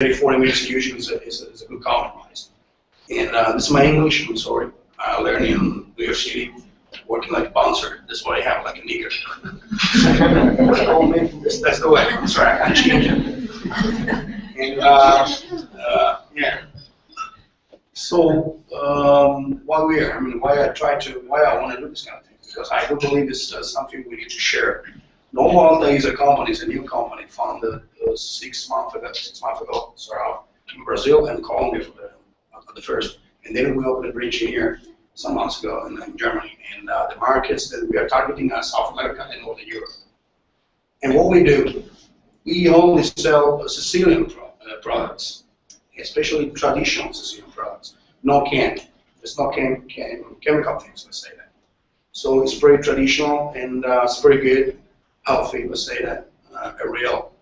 30, 40 minutes usually is a good compromise. And this is my English, I'm sorry. I learned in New York City, working like a bouncer. That's why I have like a nigger. That's the way. That's right. I changed it. And yeah. So why I want to do this kind of thing? Because I do believe it's something we need to share. Novoalta is a company, it's a new company founded 6 months ago, in Brazil and Colombia for the first. And then we opened a branch here some months ago in Germany. And the markets that we are targeting are South America and Northern Europe. And what we do, we only sell Sicilian products, especially traditional Sicilian products, no canned. There's no chemical things, let's say that. So it's very traditional and it's very good, healthy, let's say that, real.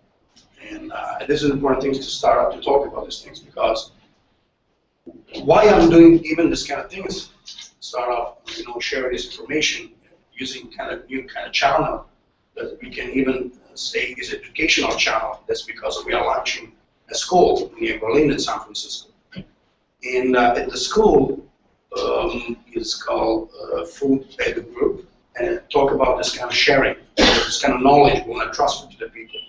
And this is important things to start out to talk about these things, because why I'm doing even this kind of thing is start off, share this information using new kind of channel that we can even say is educational channel. That's because we are launching a school near Berlin and San Francisco. And at the school is called Food Ed Group, and talk about this kind of sharing, this kind of knowledge we want to transfer to the people.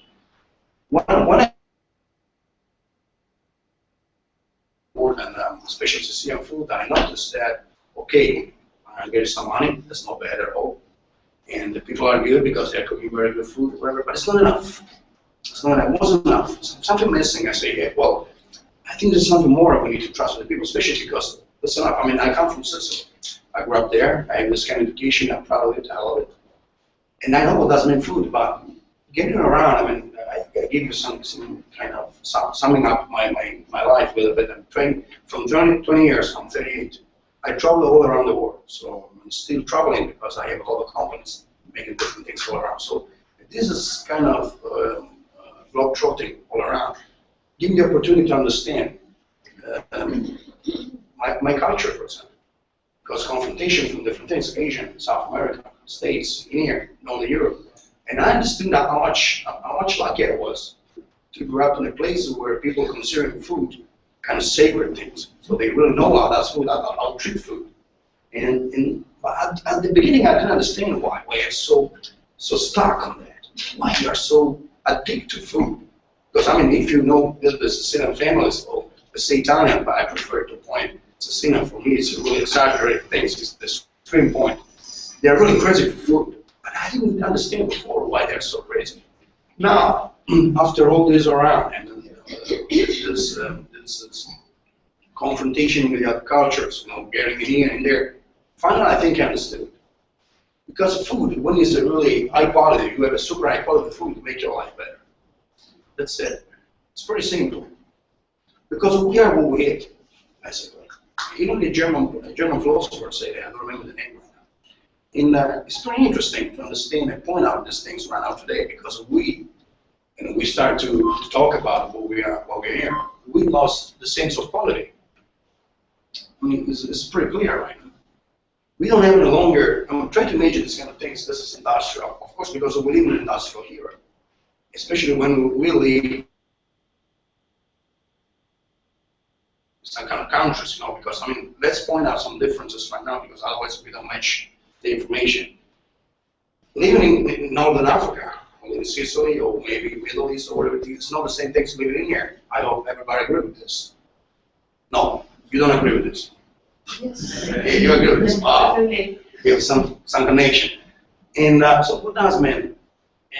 More than especially Sicilian food, I noticed that, okay, I'm getting some money, that's not bad at all. And the people are good because they're cooking very good food, whatever, but it's not enough. It's not enough. It wasn't enough. Something missing. I say, yeah, well, I think there's something more we need to trust with the people, especially because, listen up, I come from Sicily. I grew up there. I have this kind of education. I'm proud of it. I love it. And I know what doesn't mean food, but getting around, I give you some kind of summing up my life a little bit. I'm trained from 20 years. I'm 38. I travel all around the world, so I'm still traveling because I have a lot of companies making different things all around. So this is kind of globe-trotting all around. Give me the opportunity to understand my culture, for example, because confrontation from different things, Asian, South America, States, here, Northern Europe, and I understood how much lucky I was to grow up in a place where people consider food kind of sacred things, so they really know how that's food, how to treat food. But at the beginning, I didn't understand why I'm so stuck on that. Why you are so addicted to food? Because if you know the Sicilian families, or the say Italian, but I prefer to point Sicilian. For me, it's a really exaggerated thing. It's the extreme point. They're really crazy for food, but I didn't understand before why they're so crazy. Now, after all this around and this confrontation with the other cultures, getting here and there, finally I think I understood. Because food, when it's a really high quality, you have a super high quality food to make your life better. That's it. It's pretty simple. Because we are what we eat, basically. Even the German philosopher say that, I don't remember the name right now. And it's pretty interesting to understand and point out these things right now today, because we start to talk about what we're here. We lost the sense of quality. It's pretty clear right now. We don't have any longer, I'm trying to imagine this kind of things, this is industrial, of course, because we live in an industrial era. Especially when we live in some kind of countries, because, let's point out some differences right now, because otherwise we don't match the information. Living in Northern Africa, or in Sicily, or maybe Middle East, or whatever, it's not the same thing as living in here. I hope everybody agree with this. No, you don't agree with this. Yes. Yeah, you agree with this. We have some connection. And so what does mean?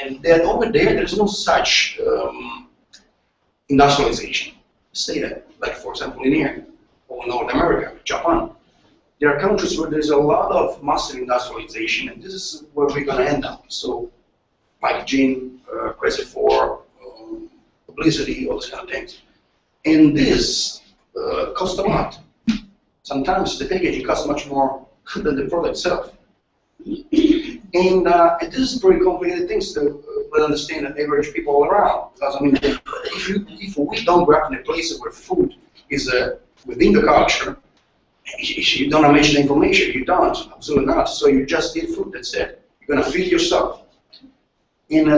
And that over there's no such industrialization. Say that, like for example in here, or North America, Japan. There are countries where there's a lot of massive industrialization, and this is where we're going to end up. So, packaging, crazy for publicity, all those kind of things. And this costs a lot. Sometimes the packaging costs much more than the product itself. And this is pretty complicated things to understand the average people all around. Because if we don't grow up in a place where food is within the culture, you don't manage the information. You don't, absolutely not. So you just eat food. That's it. You're gonna feed yourself. And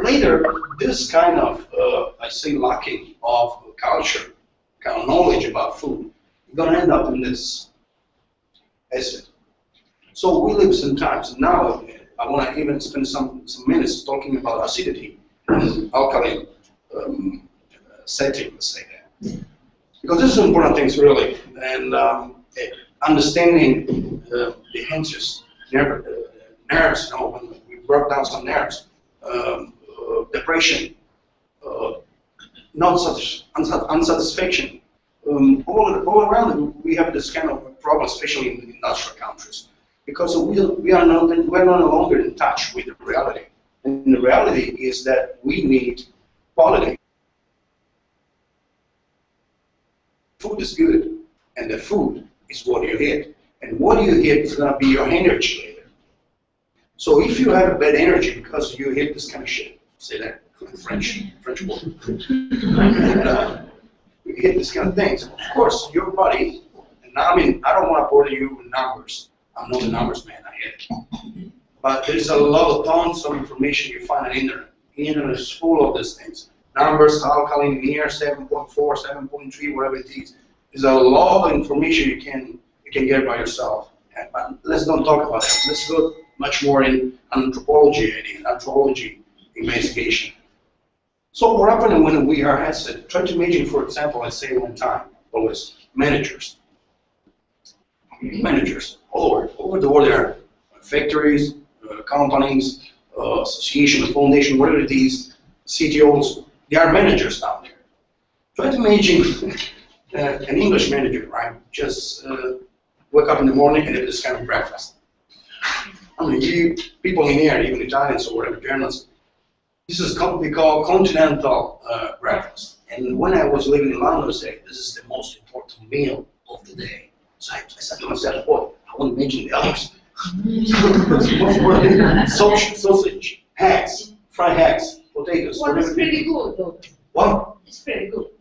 later, this kind of, I say, lacking of culture, kind of knowledge about food, you're going to end up in this acid. So we live sometimes, now I want to even spend some minutes talking about acidity and alkaline setting, let's say that. Because this is important things really, and understanding the hinges, nerves, you know, when we broke down some nerves, depression, not such unsatisfaction. All around we have this kind of problem, especially in industrial countries, because we're no longer in touch with the reality. And the reality is that we need quality. Food is good, and the food is what you eat. And what you eat is going to be your energy later. So if you have bad energy because you eat this kind of shit, say that French word, and, you hit this kind of things. Of course, your body, and I mean, I don't want to bore you with numbers. I'm not a numbers man, I get it. But there's a lot of tons of information you find on the internet. The internet is full of these things. Numbers, alkaline, near 7.4, 7.3, whatever it is. There's a lot of information you can get by yourself. But let's don't talk about that. Let's go much more in anthropology and anthropology investigation. So what happened when we are asset? Try to imagine, for example, I say one time, always, managers. Managers, all over the world, there are factories, companies, association, foundation, whatever it is, CTOs, they are managers down there. Try to imagine an English manager, right? Just wake up in the morning and have this kind of breakfast. I mean, you people in here, even Italians or whatever, Germans, this is what we call continental breakfast. And when I was living in London, I said, this is the most important meal of the day. So I said to myself, oh, I want to mention the others. Sausage, eggs, fried eggs, potatoes. Well, it's pretty good, though. What? It's pretty good.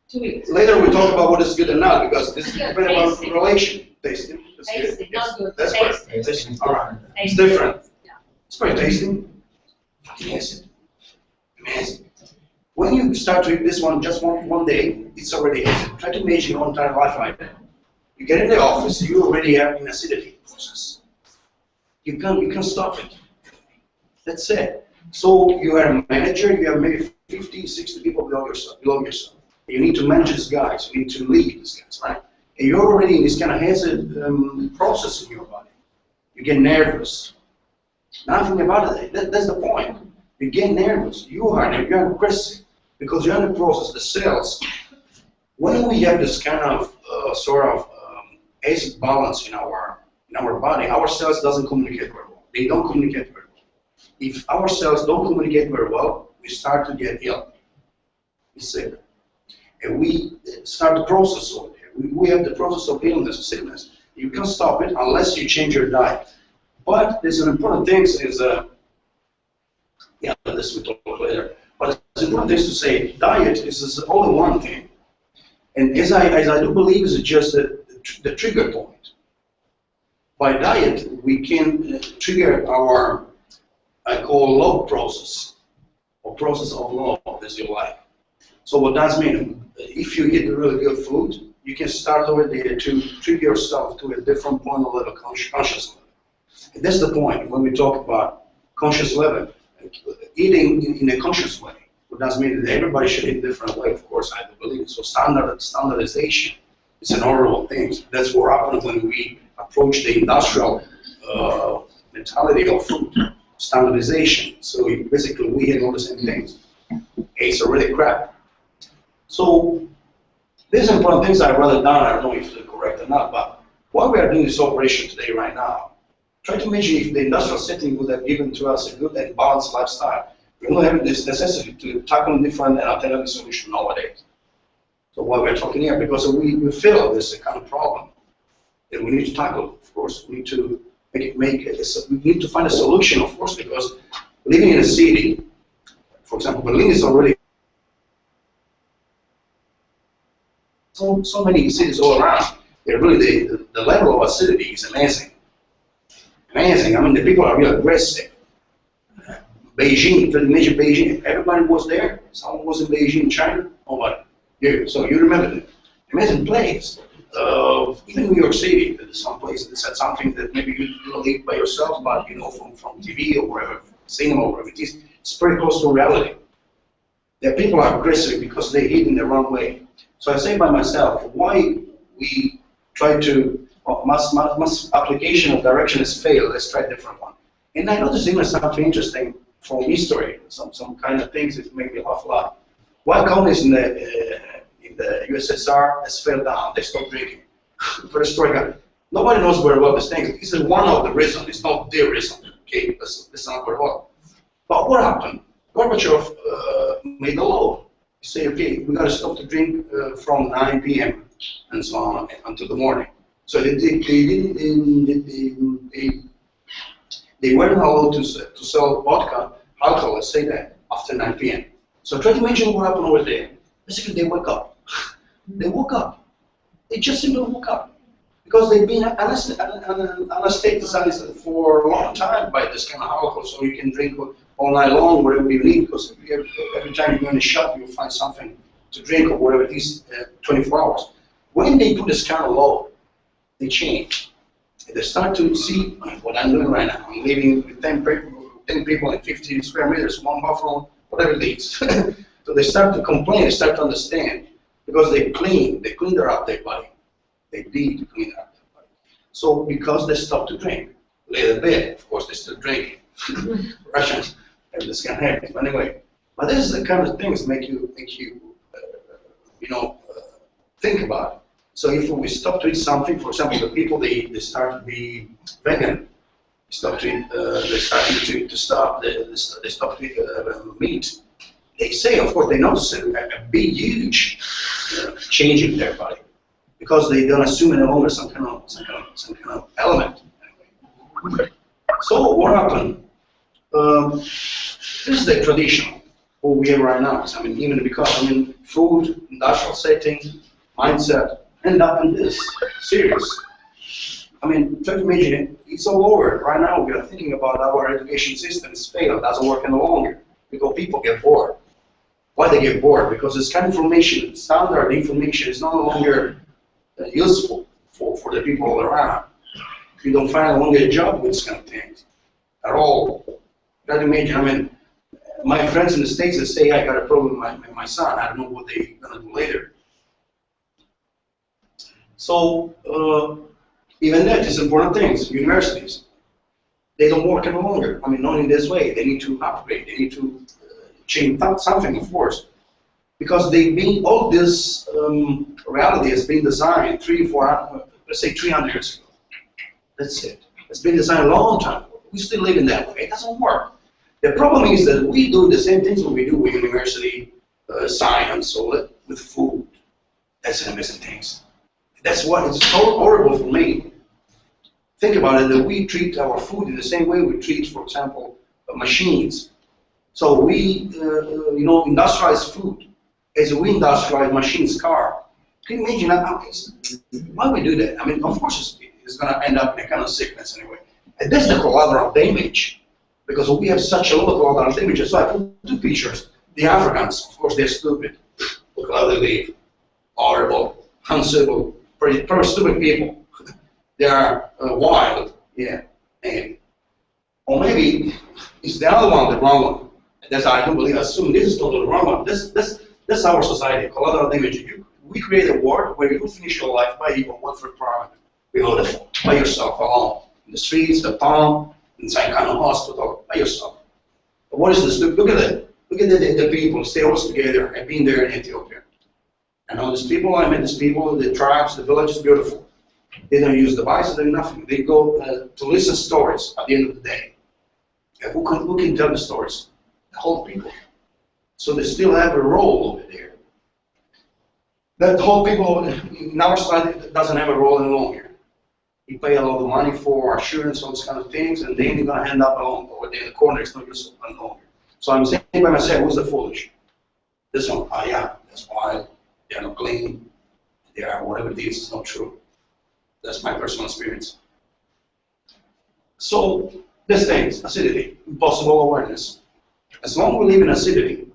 To eat. Later we talk about what is good and not, because this is depending about relation. Tasting. That's Tasting, good. Yes. not good. That's Tasting. right. Tasting. All right. It's Tasting. different. Yeah. It's quite tasting. Amazing. Amazing. When you start to eat this one just one day, it's already acid. Try to imagine your entire life like that. You get in the office, you already have an acidity process. You can't stop it. That's it. So you are a manager, you have maybe 50, 60 people below yourself. You need to manage these guys, you need to lead these guys, right? And you're already in this kind of acid process in your body. You get nervous. Nothing about it. That's the point. You get nervous. You're aggressive because you're in the process. The cells. When we have this kind of acid balance in our body, our cells doesn't communicate very well. They don't communicate very well. If our cells don't communicate very well, we start to get ill. We're sick, and we start the process over there. We have the process of illness, sickness. You can't stop it unless you change your diet. But there's an important thing is, yeah, this we'll talk later. But it's important thing to say, diet is only one thing. And as I do believe, is just the trigger point. By diet, we can trigger our, I call love process, or process of love, as you like. So what does mean? If you eat really good food, you can start over there to trigger yourself to a different point of level, conscious level. And that's the point when we talk about conscious level, eating in a conscious way. What does mean that everybody should eat in a different way, of course, I do believe. So standardization is an horrible thing. That's what happens when we approach the industrial mentality of food, standardization. So basically we eat all the same things. It's already crap. So these important things I wrote down. I don't know if they're correct or not, but while we are doing this operation today, right now, try to imagine if the industrial setting would have given to us a good and balanced lifestyle. We don't have this necessity to tackle different and alternative solutions nowadays. So why we're talking here, because we feel this kind of problem that we need to tackle. Of course, we need to we need to find a solution, of course, because living in a city, for example, Berlin is already so many cities all around. They're really the level of acidity is amazing. Amazing. I mean, the people are really aggressive. Beijing, to imagine Beijing, everybody was there. Someone was in Beijing, China, nobody. Yeah, so you remember that. Imagine place. Even New York City, there's some place that said something that maybe you don't live by yourself, but you know from TV or wherever, cinema or wherever it is, it's very close to reality. The people are aggressive because they hit in the wrong way. So I say by myself, why we try to, mass application of direction has failed, let's try a different one. And I noticed even something interesting from history, some kind of things that make me laugh a lot. Why communism in the USSR has failed down, they stopped drinking. For historical, nobody knows very well these things. This is one of the reasons, it's not the reason, okay, that's not very well. But what happened? Gorbachev made a law. He said, okay, we got to stop to drink from 9 p.m. and so on until the morning. So they weren't allowed to sell vodka, alcohol, let's say that, after 9 p.m. So try to imagine what happened over there. Basically, they woke up. They woke up. They just simply woke up. Because they've been anesthetized for a long time by this kind of alcohol, so you can drink all night long, whatever you need, because every time you go in a shop, you'll find something to drink or whatever it is, 24 hours. When they do this kind of law, they change. They start to see what I'm doing right now. I'm living with 10 people in 50 square meters, one bathroom, whatever it is. So they start to complain, they start to understand, because they clean their body. They need to clean up their body. So because they stopped to drink, lay in bed, of course, they're still drinking. Russians have this kind of habit. But anyway, but this is the kind of things make you think about it. So if we stop to eat something, for example, the people they start to be vegan, they stop to eat, they stop to eat meat. They say, of course, they notice a big, huge change in their body because they don't assume any longer some kind of element. So what happened? This is the traditional what we have right now. I mean, even because food, industrial setting, mindset, end up in this serious. I mean, try to imagine it. It's all over. Right now, we are thinking about our education system is failed, doesn't work any longer because people get bored. Why they get bored? Because this kind of information, standard information, is no longer useful for the people all around. You don't find no longer a job with this kind of things at all. Try to imagine. My friends in the States, they say I got a problem with my son. I don't know what they're gonna do later. So even that is important things. Universities, they don't work any longer. Not in this way. They need to upgrade. They need to change something, of course, because all this reality has been designed 300 years ago. That's it. It's been designed a long time ago. We still live in that way. It doesn't work. The problem is that we do the same things that we do with university, science, or with food. That's amazing things. That's why it's so horrible for me. Think about it, that we treat our food in the same way we treat, for example, machines. So we, industrialize food as we industrialize machines, car. Can you imagine why we do that? Of course it's going to end up in a kind of sickness anyway. And that's the collateral damage, because we have such a lot of collateral damage. So I put two pictures. The Africans, of course, they're stupid. Look how they live. Horrible, uncivil, pretty stupid people. They are wild, yeah. Or maybe it's the other one, the wrong one. That's I don't believe. Assume this is totally the wrong one. That's our society. Collateral damage. We create a world where you finish your life by your welfare program. By yourself alone, in the streets, the town, in some kind of hospital, by yourself. But what is this? Look at it. Look at the people. Stay all together. I've been there in Ethiopia. I know these people. I met these people. The tribes, the village is beautiful. They don't use devices. They do nothing. They go to listen to stories at the end of the day. And who can tell the stories? The whole people. So they still have a role over there. That whole people in our society doesn't have a role any longer. You pay a lot of money for assurance, all those kind of things, and then you're going to end up alone over there in the corner. It's not useful any longer. So I'm saying by myself, who's the foolish? This one, yeah, that's wild. They're not clean. They are whatever it is. It's not true. That's my personal experience. So these things, acidity, impossible awareness. As long as we live in acidity,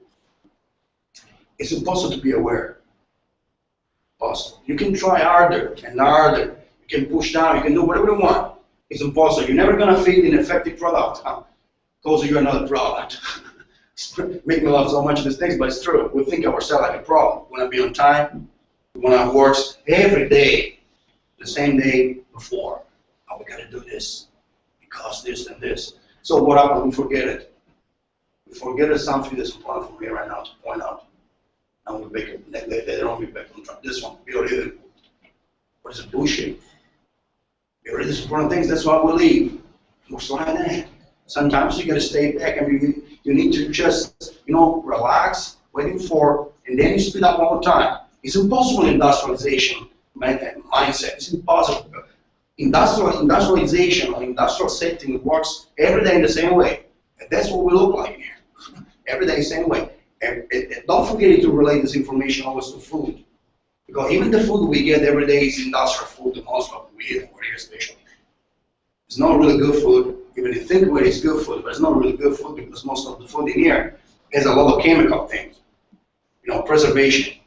it's impossible to be aware. Possible. You can try harder and harder. You can push down. You can do whatever you want. It's impossible. You're never gonna feed an effective product. Because you're another product. Make me laugh so much of these things, but it's true. We think of ourselves like a product. We wanna be on time. We wanna work every day, the same day before. Oh, we gotta do this because this and this. So what happens? We forget it. We forget it's something that's important for me right now to point out. And we make it. They don't be back on track. This one, biorhythm. What is it? Bullshit. Biorhythm is important things. That's why we leave. What's like that? Sometimes you gotta stay back. I mean, you need to just, relax, waiting for, and then you speed up all the time. It's impossible in industrialization mindset. It's impossible. Industrialization or industrial setting works every day in the same way. And that's what we look like here. Every day the same way. And don't forget to relate this information always to food. Because even the food we get every day is industrial food, and most of it we eat over here especially. It's not really good food. Even if you think of it, it's good food, but it's not really good food because most of the food in here has a lot of chemical things. Preservation.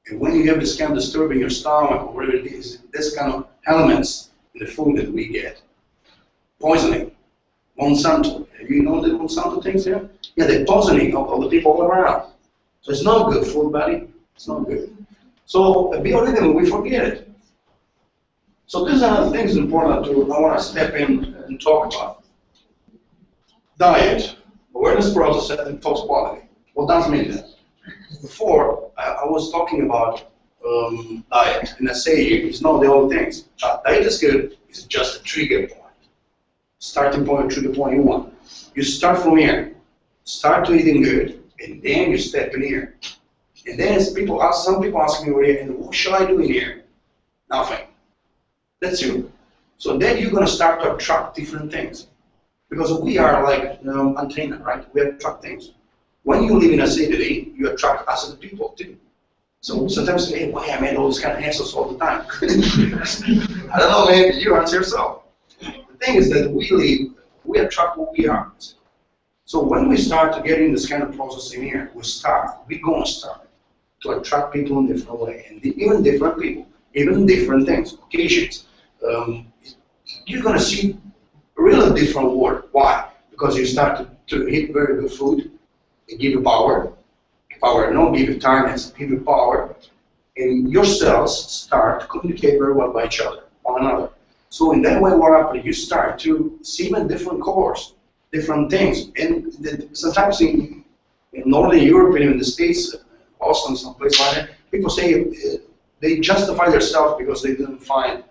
And when you have this kind of disturbing your stomach or whatever it is, this kind of elements in the food that we get. Poisoning. Monsanto. Have you know the Monsanto things here? Yeah, they're poisoning all the people all around. So it's not good food, buddy. It's not good. So a biorhythm, we forget it. So these are the things important I want to step in and talk about. Diet, awareness process, and thought quality. What does mean that? Before, I was talking about diet, and I say it's not the old things. Diet is good, it's just a trigger point. Starting point, trigger point you want. You start from here. Start to eating good, and then you step in here. And then some people ask me, what should I do in here? Nothing. That's you. So then you're going to start to attract different things. Because we are like antenna, right? We attract things. When you live in acidity, you attract acid people too. So sometimes you say, hey, why I made all these kind of answers all the time? I don't know, man, you answer yourself. The thing is that we attract what we are. So when we start to get in this kind of process in here, we're going to start to attract people in a different way, and even different people, even different things, occasions. You're going to see a really different world. Why? Because you start to eat very good food. It gives you power. Power, not give you tiredness, give you power. And your cells start to communicate very well by each other, one another. So in that way, what happens? You start to see even different colors, different things. And sometimes in Northern Europe and in the States, Boston, someplace like that, people say they justify themselves because they didn't find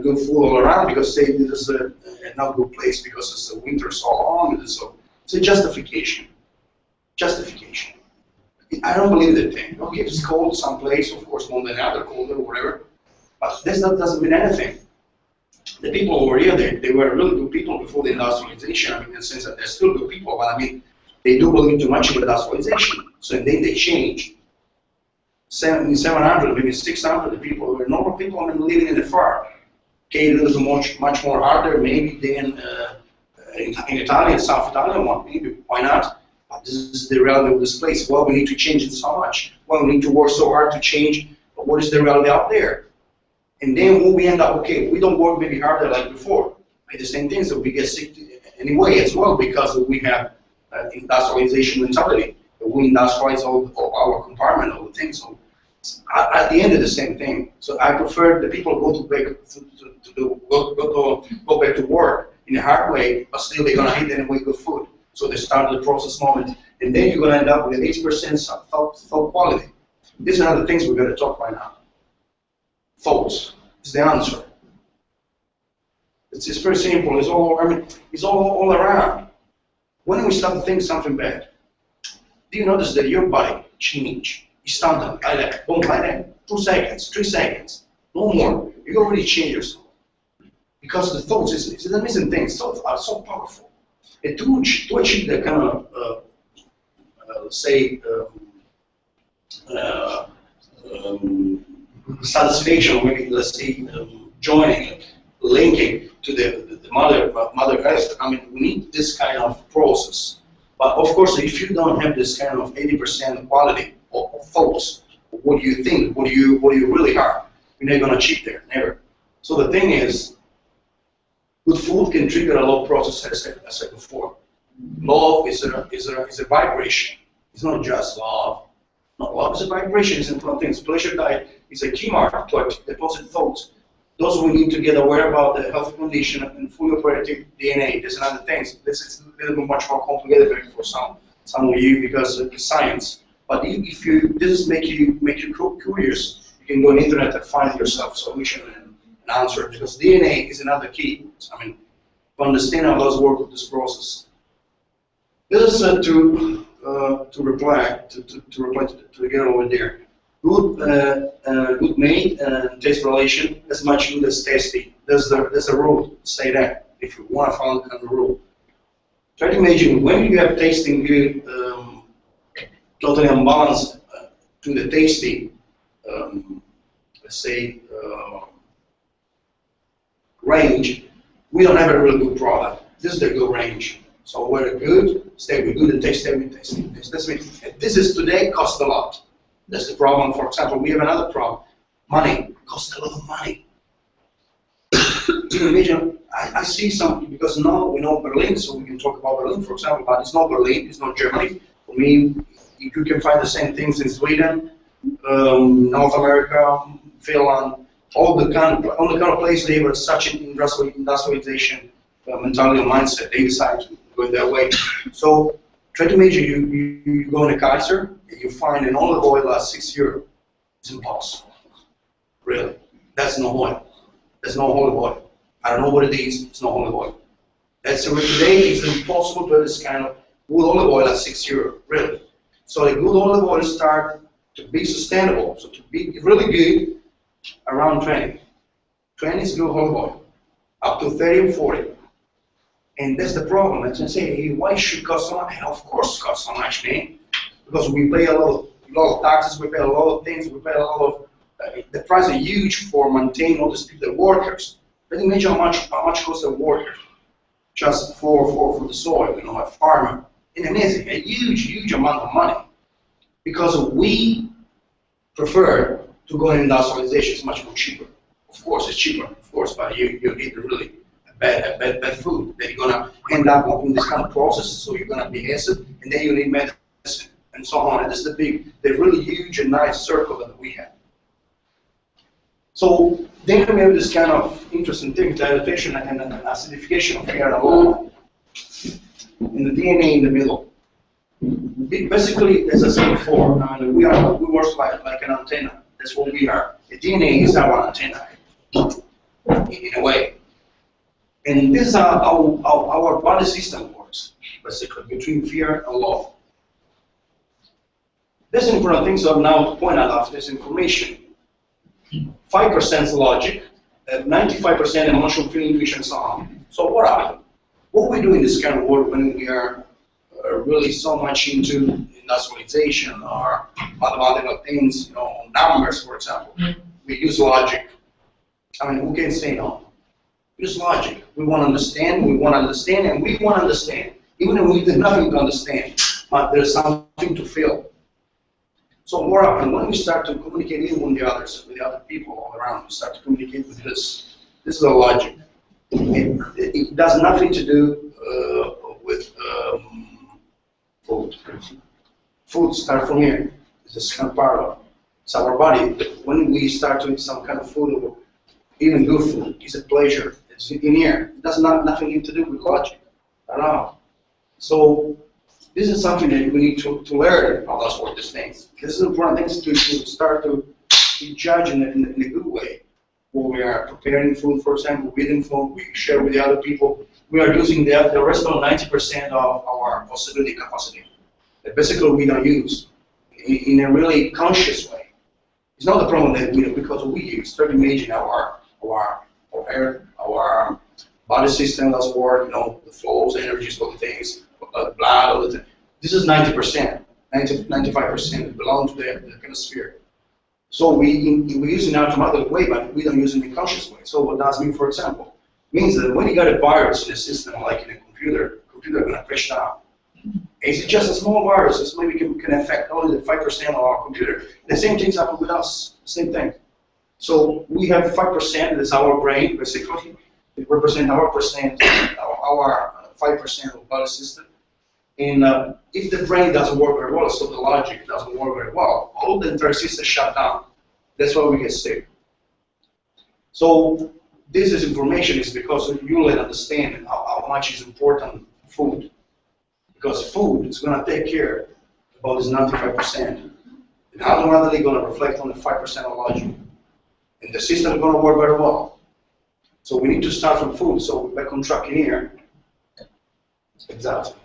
good food all around, because say this is a not good place because it's the winter so long. So it's a justification. Justification. I don't believe that thing. Okay, if it's cold someplace, of course, more than other, colder or whatever, but this doesn't mean anything. The people over here, they were really good people before the industrialization. I mean, in the sense that they're still good people, but I mean, they do believe too much in industrialization. So then they change. 700, maybe 600, the people were normal people, I mean, living in the farm. Okay, it was much more harder maybe than in Italy, South Italian one, maybe, why not? But this is the reality of this place. Well, we need to change it so much. Well, we need to work so hard to change, but what is the reality out there? And then when we end up, okay, we don't work maybe harder like before. Right? The same things, so we get sick anyway as well because we have industrialization mentality. We industrialize all our compartment, all the things. So at the end, it's the same thing. So I prefer the people go back to work in a hard way, but still they're gonna eat anyway good food. So they start the process moment, and then you're gonna end up with 80% thought quality. These are the things we're gonna talk right now. Thoughts is the answer. It's very simple. It's all. I mean, it's all around. When we start to think something bad, do you notice that your body change? Instantly, like that, boom, like that, 2 seconds, 3 seconds, no more. You already change yourself. Because the thoughts is an amazing thing. Thoughts are so powerful. And to achieve that kind of, satisfaction, or maybe let's say joining, linking to the Mother Earth. I mean, we need this kind of process But of course, if you don't have this kind of 80% quality of focus, what do you think? What do you really are? You're never gonna achieve there, never. So the thing is, good food can trigger a love process, as I said before. Love is a vibration. It's not just love. No, love is a vibration. It's important things. Pleasure diet is a key marker to deposit thoughts. Those we need to get aware about the health condition and fully operative DNA. There's another thing. This is a little bit much more complicated for some of you because of the science. But if you this make you curious, you can go on the internet and find yourself solution and answer, because DNA is another key. I mean, to understand how those work with this process. This is to reply to the girl over there. Good made and taste relation as much good as tasty. There's a rule. Say that if you want to follow the kind of rule. Try to imagine when you have tasting good, totally unbalanced to the tasty. Let's say range. We don't have a really good product. This is the good range. So we're good, stay with good, and taste, stay with tasty. This is today costs a lot. That's the problem. For example, we have another problem. Money costs a lot of money. You can imagine, I see some, because now we know Berlin, so we can talk about Berlin, for example, but it's not Berlin, it's not Germany. For me, you can find the same things in Sweden, North America, Finland, all the kind of place they were such an industrialization mentality and mindset. They decide to go that way. So try to imagine you go in a Kaiser and you find an olive oil at €6. It's impossible. Really. That's no oil. There's no olive oil. I don't know what it is. It's no olive oil. That's today it's impossible to have this kind of good olive oil at €6. Really. So the good olive oil start to be sustainable. So to be really good, around 20. 20 is good olive oil. Up to 30 and 40. And that's the problem. I can say, hey, why should it cost so much? Of course it costs so much, man. Because we pay a lot of taxes, we pay a lot of things, we pay a lot of, the price is huge for maintaining all these people, the workers. But imagine how much costs a worker just for the soil, a farmer. It's amazing, a huge amount of money. Because we prefer to go in industrialization, it's much more cheaper. Of course, it's cheaper, of course, but you eat really bad food. Then you're gonna end up in this kind of process, so you're gonna be acid, and then you need medicine, and so on. And this is the really huge and nice circle that we have. So then we have this kind of interesting thing, the adaptation and acidification of air alone, and the DNA in the middle. Basically, as I said before, we work like an antenna. That's what we are. The DNA is our antenna, in a way. And this is how our body system works, basically, between fear and love. There's important things I now to point out after this information. 5% logic, 95% emotional, feeling, intuition, and so on. So what are we? What we do in this kind of work when we are really so much into industrialization or mathematical things, numbers, for example. We use logic. I mean, who can say no? Use logic. We want to understand, and we want to understand. Even if we do nothing to understand, but there's something to feel. So what happens when we start to communicate even with the others, with the other people all around, we start to communicate with this. This is a logic. It does nothing to do with food. Food starts from here. It's just kind of part of it. It's our body. When we start to eat some kind of food, even good food, it's a pleasure. It's in here. It does nothing to do with logic at all. So this is something that we need to learn how those work these things. This is important things to start to judge in a good way. When we are preparing food, for example, eating food, we share with the other people. We are using the rest of 90% of our possibility capacity that basically we don't use in a really conscious way. It's not the problem that we do because we use. Try to imagine our body system does work, the flows, energies, all the things, blood, all the things. This is 90%, 95% belong to the kind of sphere. So we use it in an automatic way, but we don't use it in a conscious way. So what does mean, for example? Means that when you got a virus in a system, like in a computer going to crash down. It's just a small virus. It's maybe can affect only the 5% of our computer. The same things happen with us. Same thing. So we have 5%. That's our brain, basically. It represents our 5% of body system. And if the brain doesn't work very well, so the logic doesn't work very well, all the entire system shut down. That's why we get sick. So this is information is because you will understand how much is important food. Because food is going to take care about this 95%. And automatically going to reflect on the 5% of logic. And the system is going to work very well. So we need to start from food. So we're back on track in here. Exactly.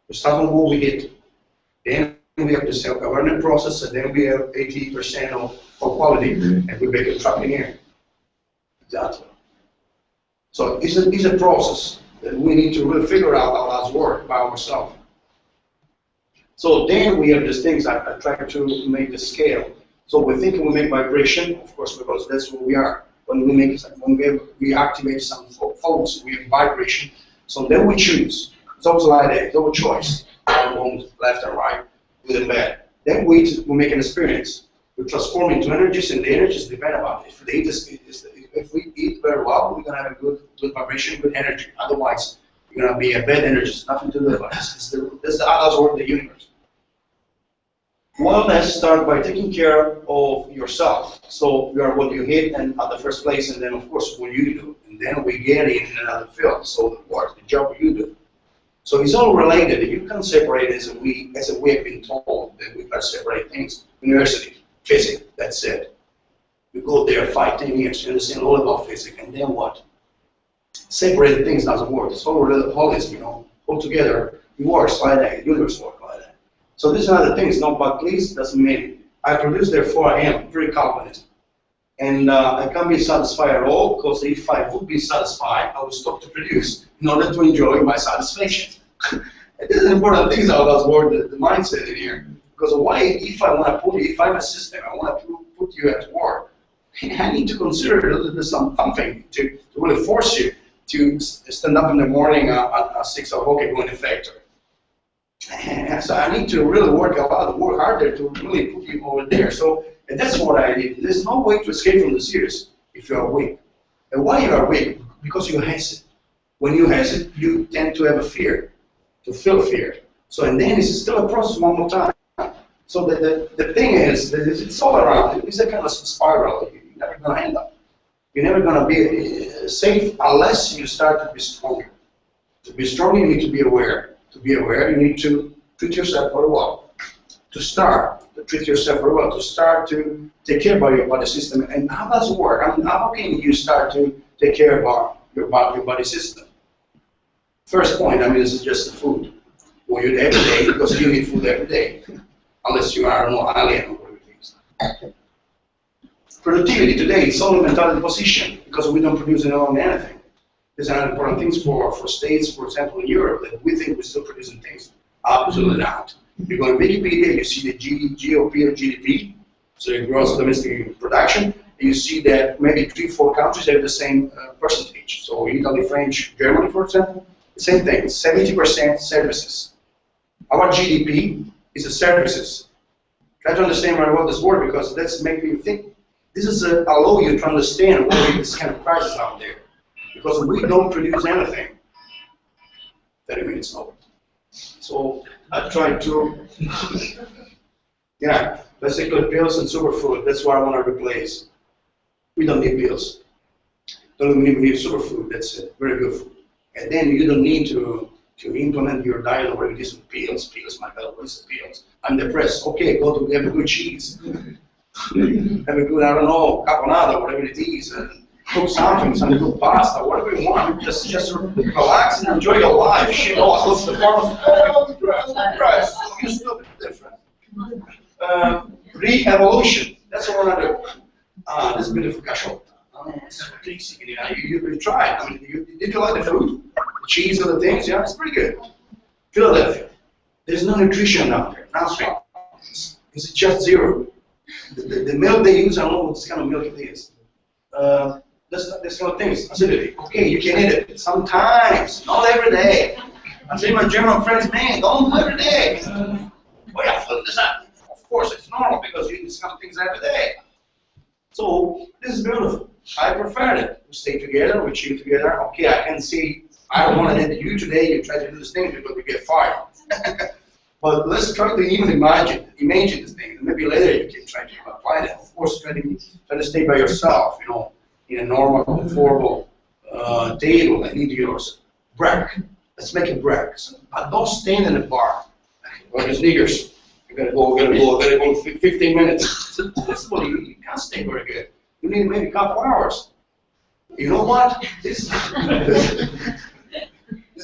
We start from what we eat. Then we have the self-awareness process, and then we have 80% of quality, and we make a track in here. Exactly. So it's a process that we need to really figure out how that's work by ourselves. So then we have these things I try to make the scale. So we think we make vibration, of course, because that's what we are. When we activate some folds, we have vibration. So then we choose. It's always like that. It's our choice. Left and right, good and bad. Then we make an experience. We transform into energies, and the energies depend on it. If we eat very well, we're gonna have a good vibration, good energy. Otherwise, you're gonna be a bad energy. It's nothing to do with us. This is how does work in the universe. Well, let's start by taking care of yourself. So you are what you hit, and at the first place, and then of course what you do, and then we get in another field. So the work, the job you do. So it's all related. You can separate it as we have been told that we can separate things. University, physics, that's it. You go there 5, 10 years, you understand all about physics, and then what? Separated things doesn't work. It's all related holism, you know. All together, it works like that. The universe works like that. So these are the things. No, but please doesn't mean I produce. Therefore, I am very confident, and I can't be satisfied at all. Because if I would be satisfied, I would stop to produce in order to enjoy my satisfaction. This is important things how that's work the mindset in here. Because why, if I want to put, if I'm a system, I want to put you at work, I need to consider something to really force you to stand up in the morning at 6 o'clock and go in the factory. And so I need to really work a lot, work harder to really put you over there. So and that's what I did. There's no way to escape from the series if you are weak. And why you are weak? Because you hesitate. When you hesitate, you tend to have a fear, to feel fear. So and then it's still a process one more time. So the thing is, that it's all around. It's a kind of spiral. You're never going to end up. You're never going to be safe unless you start to be stronger. To be strong, you need to be aware. To be aware, you need to treat yourself very well. To start to treat yourself very well. To start to take care of your body system. And how does it work? I mean, how can you start to take care of your body system? First point, I mean, this is just the food. Well, you eat every day because you eat food every day. Unless you are no alien or whatever it is. Productivity today, it's only mentality position because we don't produce anything. These are important things for states, for example, in Europe, that we think we're still producing things. Absolutely not. You go to Wikipedia, you see the GOP or GDP, so the gross domestic production, and you see that maybe 3-4 countries have the same percentage. So Italy, French, Germany, for example, the same thing, 70% services. Our GDP is the services. Try to understand very well this word because that's making you think. This is allow you to understand why this kind of crisis out there. Because we don't produce anything. 30 minutes over. So I try to, yeah, basically pills and superfood. That's what I want to replace. We don't need pills. Don't even need superfood. That's it. Very good food. And then you don't need to implement your diet or with some pills. Pills, my God, what's the pills? I'm depressed. Okay, go to have a good cheese. Have a good, I don't know, caponata, whatever it is. And cook something, some good pasta, whatever you want. Just relax and enjoy your life. Shit, what's the form of depressed? You're still different. Re-evolution. That's what I want to do. This is beautiful cachorro. You try it. I mean, did you like the food? The cheese and the things? Yeah, it's pretty good. Philadelphia. There's no nutrition down there. Nothing. It's just zero. The milk they use, I don't know what kind of milk it is. This kind of things. Acidity. Okay, you can eat it sometimes, not every day. I'm saying my German friends, man, don't do every day. Oh yeah, flip this up. Of course, it's normal because you do some things every day. So this is beautiful. I prefer it. We stay together, we chill together. Okay, I can see I don't want to let you today. You try to do this thing because you get fired. But let's try to even imagine this thing. And maybe later you can try to apply that. Of course, try to stay by yourself. You know, in a normal, comfortable table. I need yours. Break. Let's make a break. But don't stand in the bar. Or the sneakers. You gotta go 15 minutes. This is what you can't stay very good. You need maybe a couple hours. You know what? This is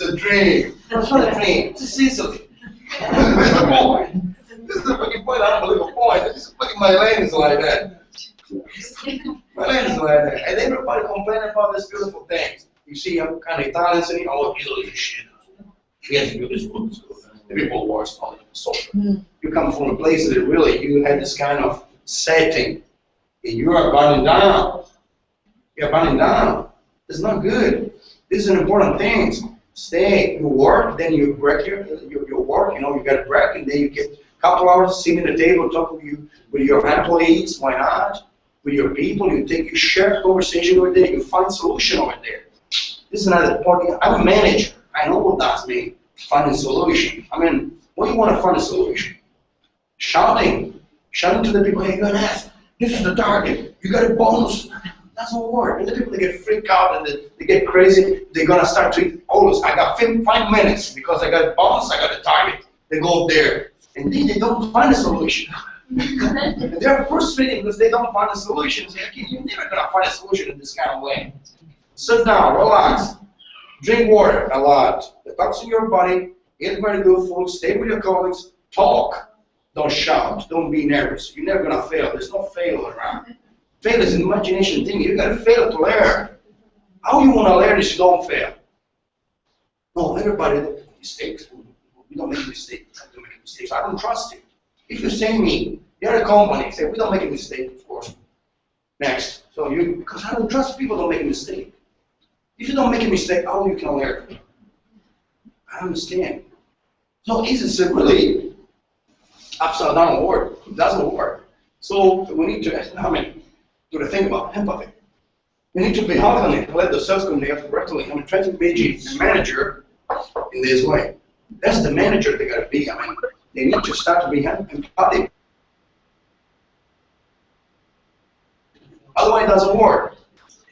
a dream. It's not a dream. It's a Sicily. This is a point. This is a fucking point. I don't believe a point. This is fucking my lane is like that. My lane is like that. And everybody complaining about these beautiful things. You see, I'm kind of Italian saying, oh, Italy is shit. Yes, beautiful. The people worse on so you come from a place that really you had this kind of setting and you are burning down. You're burning down. It's not good. These are important things. Stay, you work, then you break your work, you know, you got a break and then you get a couple hours sitting at the table talking with your employees, why not? With your people, you share conversation over there, you find solution over there. This is another point. I'm a manager. I know what that means. Find a solution. I mean, when you want to find a solution, shouting to the people, hey, you're an ass. This is the target. You got a bonus. Doesn't work. And the people, they get freaked out and they get crazy. They're gonna start to always. I got 5 minutes because I got a bonus. I got a target. They go up there and then they don't find a solution. And they're frustrated because they don't find a solution. Say, okay, you're never gonna find a solution in this kind of way. Sit down, relax. Drink water a lot. Detox in your body. Eat very good food. Stay with your colleagues. Talk. Don't shout. Don't be nervous. You're never gonna fail. There's no fail around. Fail is an imagination thing. You gotta fail to learn. How you wanna learn if you don't fail? No, everybody makes mistakes. We don't make mistakes. I don't make mistakes. I don't trust you. If you say me, you're a company. Say we don't make a mistake, of course. Next. So because I don't trust people don't make a mistake. If you don't make a mistake, how you can learn? I understand. So is it really upside down word? It doesn't work. So we need to, do the thing about empathy. We need to be healthy, let the cells communicate correctly. Try to be a manager in this way. That's the manager they gotta be. They need to start to be empathic. Otherwise, it doesn't work.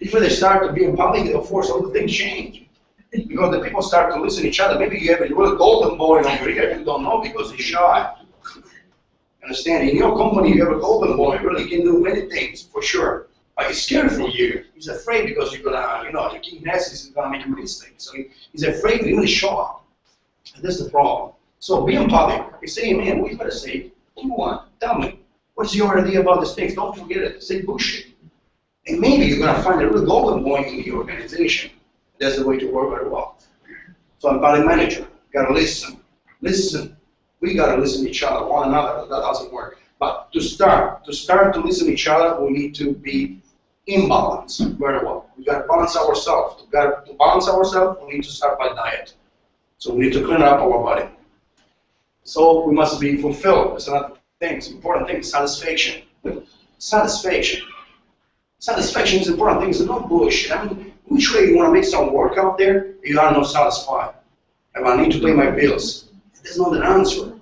If they start to be empathic, of course, all the things change. Because the people start to listen to each other. Maybe you have a really golden boy over here, you don't know because he's shy. Understand? In your company, you have a golden boy, really can do many things, for sure. But he's scared for you. He's afraid because you're gonna, your king is gonna make a mistake. So he's afraid to really show up. And that's the problem. So be empathic. You say, man, what you gotta say? What do you want? Tell me. What's your idea about these things? Don't forget it. Say bullshit. And maybe you're gonna find a real golden boy in the organization. That's the way to work very well. So I'm about a manager. You gotta listen. Listen. We gotta listen to each other, one another. That doesn't work. But to start to listen to each other, we need to be in balance very well. We gotta balance ourselves. To balance ourselves, we need to start by diet. So we need to clean up our body. So we must be fulfilled. That's another thing. It's an important thing. Satisfaction. Satisfaction. Satisfaction is an important thing. It's not bullshit. Which way you want to make some work out there, you are not satisfied. And I need to pay my bills. That's not an answer.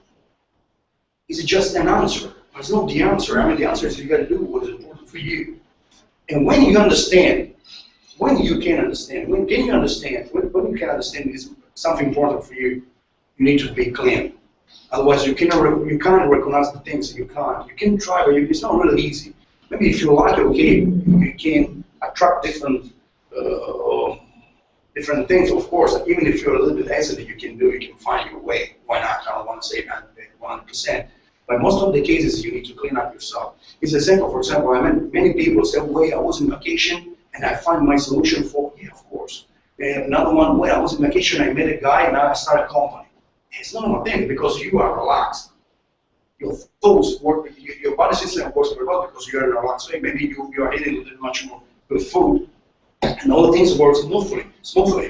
It's just an answer. It's not the answer. The answer is you got to do what is important for you. And when you understand, when you can understand is something important for you, you need to be clean. Otherwise, you can't recognize the things that you can't. You can try, but it's not really easy. Maybe if you like it, okay, you can attract different things, of course. Even if you're a little bit hesitant, you can find your way. Why not? I don't want to say 100%. But most of the cases, you need to clean up yourself. It's example, for example, many people say, wait, I was on vacation and I find my solution for, yeah, of course. And another one, wait, I was on vacation, I met a guy and now I start a company. It's not one thing because you are relaxed. Your thoughts work, your body system works very well because you are in a relaxed way. Maybe you are eating a little much more good food. And all things work smoothly,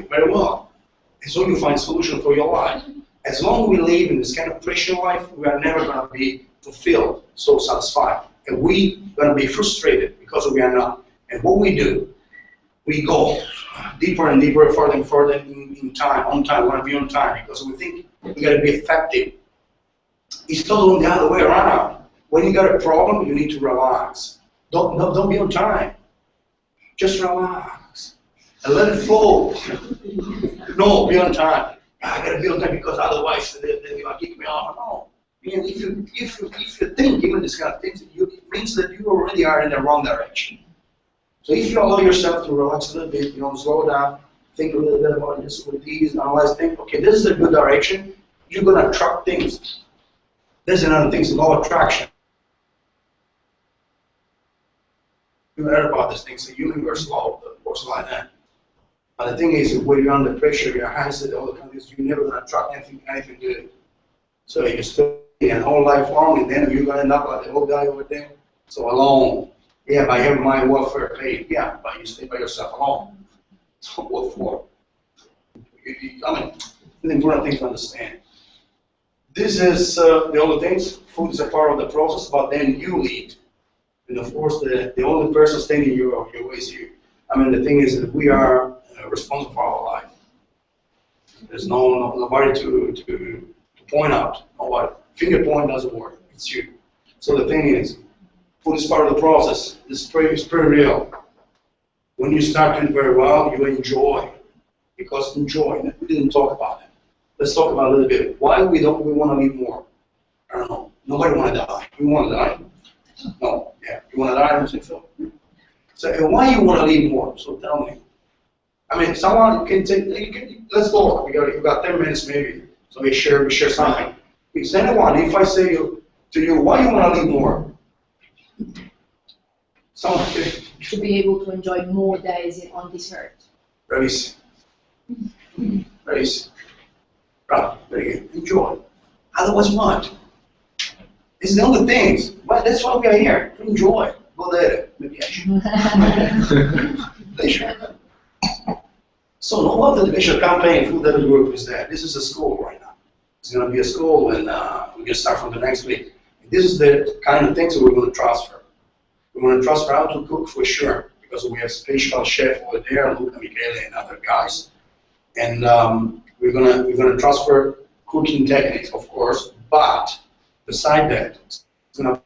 very well. And so you find solution for your life. As long as we live in this kind of pressure life, we are never going to be fulfilled, so satisfied. And we going to be frustrated because we are not. And what we do, we go deeper and deeper, further and further in time, on time. We want to be on time because we think we got to be effective. It's totally the other way around. When you got a problem, you need to relax. Don't be on time. Just relax and let it flow. No, be on time. I gotta be on time because otherwise they're gonna kick me off. No. And if you think even this kind of things, it means that you already are in the wrong direction. So if you allow yourself to relax a little bit, slow down, think a little bit about this with these, analyze, think, okay, this is a good direction, you're gonna attract things. There's another thing, it's law of attraction. You heard about this thing, it's a universe law that works like that. But the thing is, when you're under pressure, your hands and all the kind of things, you're never gonna attract anything good. So you're studying and all life long, and then you're gonna end up like the old guy over there. So alone. Yeah, by having my welfare paid. Yeah, but you stay by yourself alone. So what for? I mean, it's an important thing to understand. This is the other things. Food is a part of the process, but then you lead. And of course, the only person standing in your way is you. I mean, the thing is that we are responsible for our life. There's nobody to point out. Nobody. Finger point doesn't work. It's you. So the thing is, food is part of the process. It's pretty real. When you start doing very well, you enjoy. Because enjoy. We didn't talk about it. Let's talk about it a little bit. Why we want to live more? I don't know. Nobody want to die. You want to die? No. Yeah. You want to die? I don't think so. So why you want to live more? So tell me. I mean, someone can take. Let's go. You got 10 minutes maybe. So we share something. It's anyone. If I say to you, why you want to live more? Someone to be able to enjoy more days on this earth. Very easy. Very easy. Right. Very good. Enjoy. Otherwise, what? This is the only things. Well, that's why we are here. To enjoy. Go there. Maybe I should. So Novoalta education campaign Food Level Group is there. This is a school right now. It's going to be a school, and we're going to start from the next week. This is the kind of things that we're going to transfer. We're going to transfer how to cook for sure, because we have special chef over there, Luca, Michele, and other guys. And we're going to transfer cooking techniques, of course. But beside that, it's going to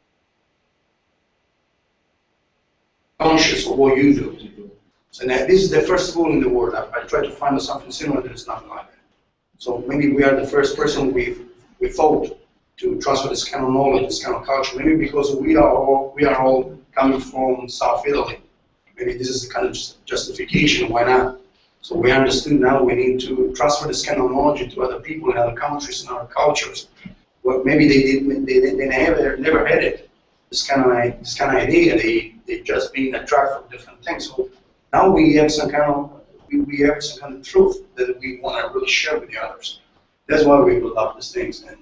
be conscious of what you do. So this is the first school in the world. I try to find something similar. There's nothing like that. So maybe we are the first person we thought to transfer this kind of knowledge, this kind of culture. Maybe because we are all coming from South Italy. Maybe this is the kind of justification. Why not? So we understood now we need to transfer this kind of knowledge to other people in other countries and other cultures. Well, maybe they never had it. This kind of idea. They just being attracted from different things. So now we have some kind of truth that we want to really share with the others. That's why we build up these things. And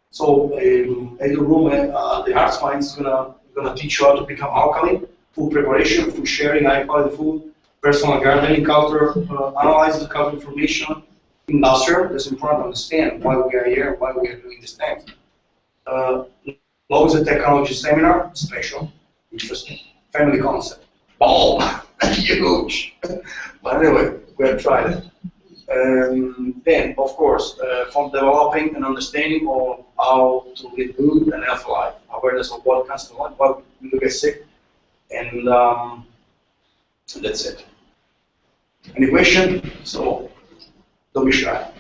so in the room, the Hearts Mind is gonna teach you how to become alkaline, food preparation, food sharing, high quality food, personal gardening, culture, analyze the cultural information, industrial. That's important to understand why we are here, why we are doing these things. Logs and technology seminar, special, interesting, family concept. Boom! Huge! But anyway, we have tried it. Then, of course, from developing an understanding of how to live good and healthy life, awareness of what comes to life, why we do get sick, and that's it. Any question? So, don't be shy.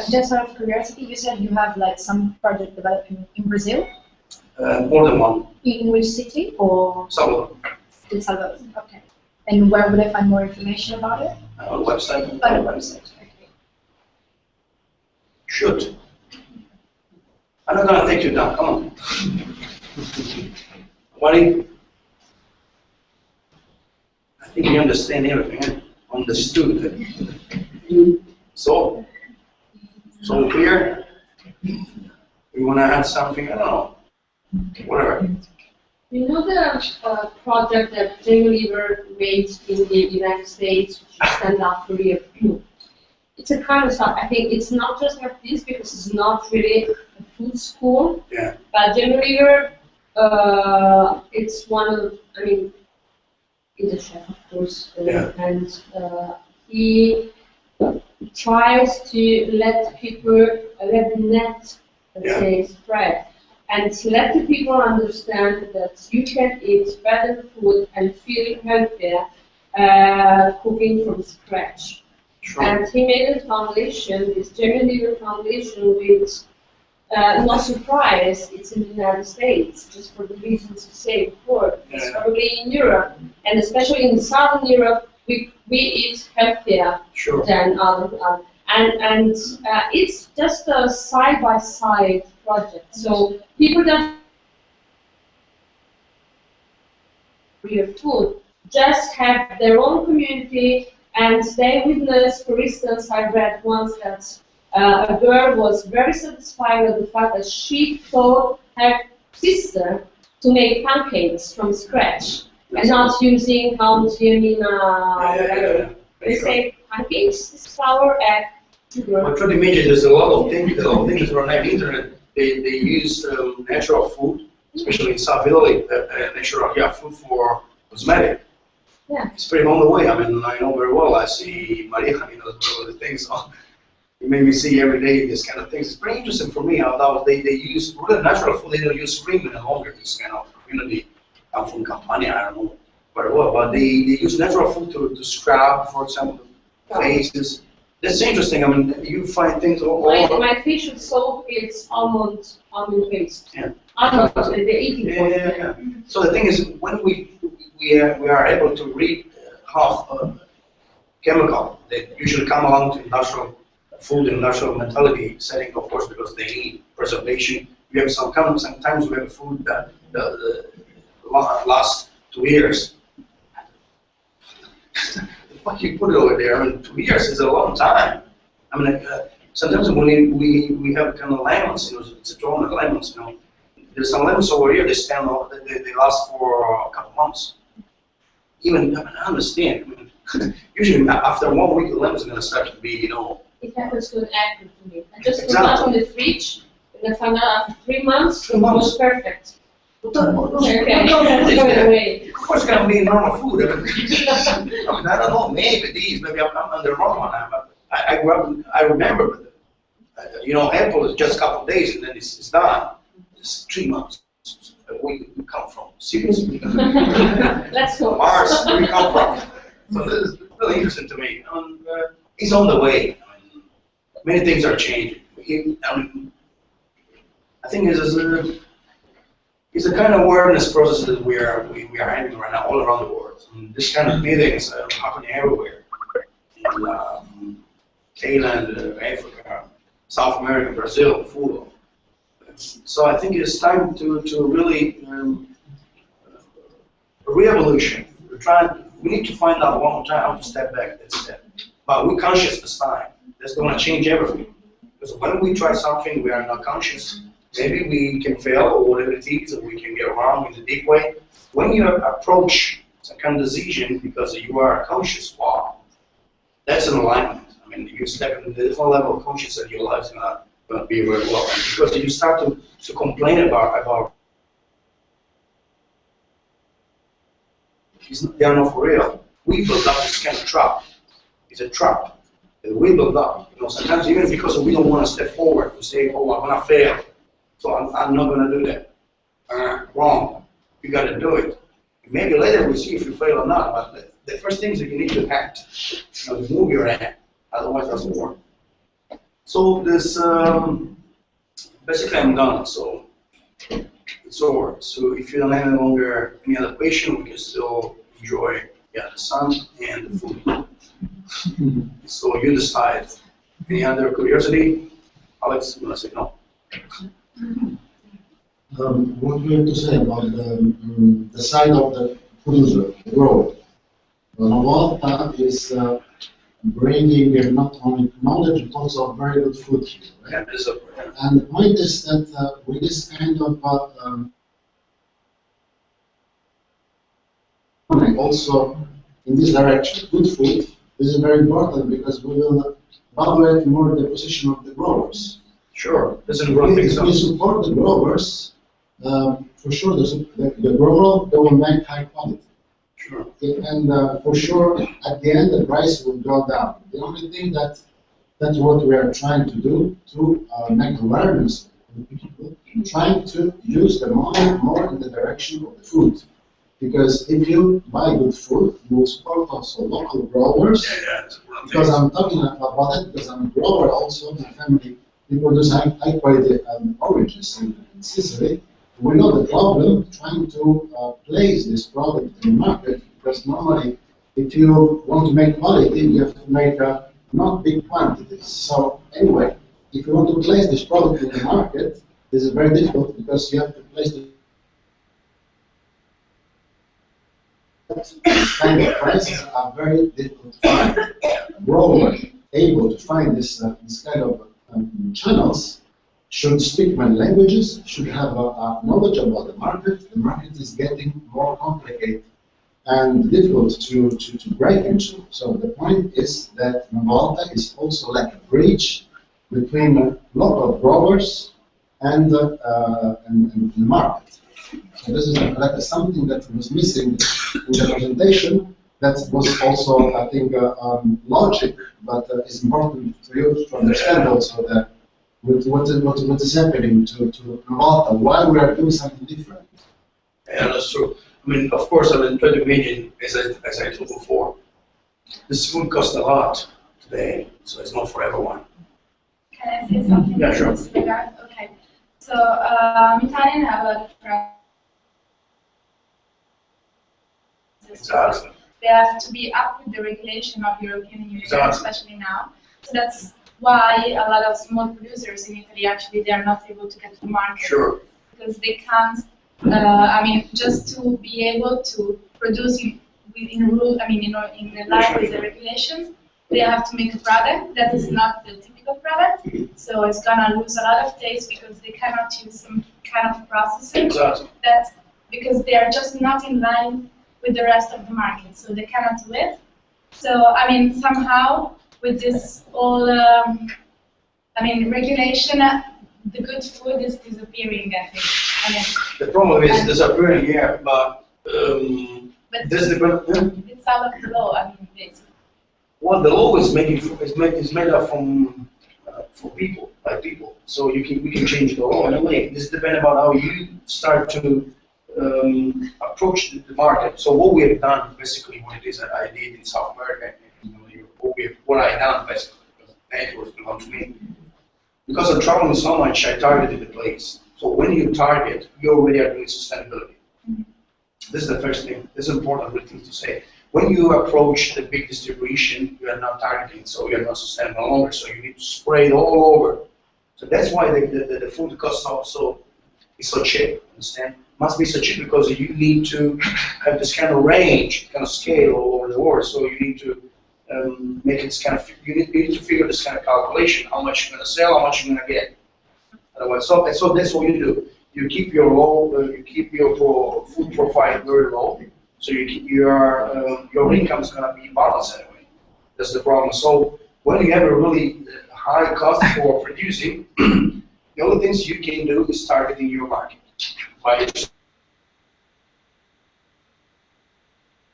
Just out of curiosity, you said you have like some project developing in Brazil? More than one. In which city or? Salvador. In Salvador, okay. And where would I find more information about it? On the website. On the website, okay. Shoot. I'm not gonna take you down, come on. Wally? I think you understand everything, eh? Understood. So clear? You wanna add something? I don't know. Whatever. You know the project that Jamie Lieber made in the United States to stand up for real food? it's a kind of stuff. I think it's not just like this because it's not really a food school. Yeah. But Jamie River, it's one of, I mean, he's a chef, of course, Yeah. and he tries to let people, let the net, let's say, spread, and to let the people understand that you can eat better food and feel healthier cooking from scratch. Sure. And he made a foundation, this Jamie River Foundation, with no surprise, it's in the United States, just for the reasons you say before. It's probably in Europe, and especially in Southern Europe, we eat healthier than other. And it's just a side-by-side project. So people that real food just have their own community, and they witness, for instance, I read once that a girl was very satisfied with the fact that she taught her sister to make pancakes from scratch and not using whatever. They say pancakes is flour, egg, sugar. But try to imagine there's a lot of things around the internet. They use natural food, especially in South Italy, natural food for cosmetic. Yeah. It's pretty on the way. I mean, I know very well. I see Maria, the things on. You made me see every day this kind of things. It's pretty interesting for me how they use really natural food. They don't use cream any longer. This kind of community. I'm from Campania, I don't know very well, but they use natural food to scrub, for example, the faces. That's interesting. I mean, you find things all over. My facial soap is almond paste. Yeah. Almond, the eating Yeah. So the thing is, when we are able to read half chemical that usually come along to industrial food, industrial mentality setting, of course, because they need preservation. We have sometimes we have food that lasts 2 years. What you put it over there, I mean, 2 years is a long time. I mean, sometimes when we have kind of lemons, it's a drawing of lemons, There's some lemons over here, they last for a couple months. Even, I understand. I mean, usually after 1 week, the lemon's going to start to be, It happens to an actor to me. I just put that on the fridge, and I found out after 3 months, it was perfect. Okay, that's going away. Of course, it's going to be normal food. I mean, I don't know, maybe I'm on the wrong one. But I remember, apple is just a couple of days and then it's done. It's 3 months. Where do we come from? Seriously? Let's go. Mars, where we come from? So this is really interesting to me. He's on the way. I mean, many things are changing. I think it's a kind of awareness process that we are having right now all around the world. I mean, this kind of meetings are happening everywhere. In Thailand, Africa, South America, Brazil, full of. So I think it's time to really a re-evolution. We need to find out one more time how to step back that step. But we're conscious this time. That's going to change everything. Because when we try something, we are not conscious. Maybe we can fail or whatever it is, or we can get wrong in a deep way. When you approach some kind of decision because you are conscious, wow, that's an alignment. I mean, you step into a different level of consciousness and your life's going to be very well. And because you start to complain about they are not for real. We build up this kind of trap. It's a trap. We build up. Sometimes even because we don't want to step forward to say, oh, I'm going to fail. So I'm not going to do that. Wrong. You got to do it. Maybe later we'll see if you fail or not. But the first thing is that you need to act. To move your hand. Otherwise, it doesn't work. So this, basically, I'm done. So it's over. So if you don't have any longer any other question, we can still enjoy the sun and the food. So you decide. Any other curiosity? Alex, you want to say no? What do you have to say about the side of the producer, the grower? Novoalta is bringing not only knowledge but also very good food here, right? Yeah, and the point is that with this kind of also in this direction, good food, this is very important because we will evaluate more the position of the growers. Sure, doesn't grow things If up. we support the growers, for sure the grower they will make high quality. Sure. And for sure, at the end, the price will go down. The only thing that's what we are trying to do to make awareness of the people, trying to use the money more in the direction of the food. Because if you buy good food, you will support also local growers. Yeah, that's what I'm Because saying. I'm talking about it because I'm a grower also. My family we produce high quality oranges in Sicily. We know the problem trying to place this product in the market because normally if you want to make quality, you have to make not big quantities. So anyway, if you want to place this product in the market, this is very difficult because you have to place the kind of prices are very difficult to find. Grower able to find this kind of channels should speak many languages, should have a knowledge about the market. The market is getting more complicated and difficult to break into. So the point is that Novoalta is also like a bridge between local growers and the market. So this is like something that was missing in the presentation. That was also, I think, logic, but it's important for you to understand also that what is happening to Novoalta, why we are doing something different. Yeah, that's true. I mean, of course, I'm in 20 million, as I told before. This food costs a lot today, so it's not for everyone. Can I say something? Yeah, sure. In this regard? Okay. So, Italian have a lot of Exactly. they have to be up with the regulation of European Union, Exactly. especially now. So that's why a lot of small producers in Italy actually they are not able to get to the market. Sure. Because they can't. I mean, just to be able to produce within rule. I mean, in the line with the regulations, they have to make a product that is not the typical product. So it's gonna lose a lot of taste because they cannot use some kind of processing Exactly. that because they are just not in line with the rest of the market, so they cannot do it. So I mean, somehow with this all, I mean, regulation, the good food is disappearing. I think. I mean, The problem is disappearing here, but but this depends. it's out of the law. I mean, basically. Well, the law is made up from for people by people. So we can change the law in a way. This depends about how you start to approach the market. So what we have done basically, what it is that I did in South America, what I done basically, because networks belong to me. Because I'm traveling so much, I targeted the place. So when you target, you already are doing sustainability. This is the first thing. This is important really thing to say. When you approach the big distribution, you are not targeting, so you are not sustainable longer. So you need to spray it all over. So that's why the food costs is so cheap. Understand? Must be so cheap because you need to have this kind of range, kind of scale all over the world. So you need to make it kind of. You need to figure this kind of calculation: how much you're going to sell, how much you're going to get. Otherwise, so that's what you do. You keep your food profile very low, so you keep your income is going to be balanced anyway. That's the problem. So when you have a really high cost for producing, the only things you can do is targeting your market.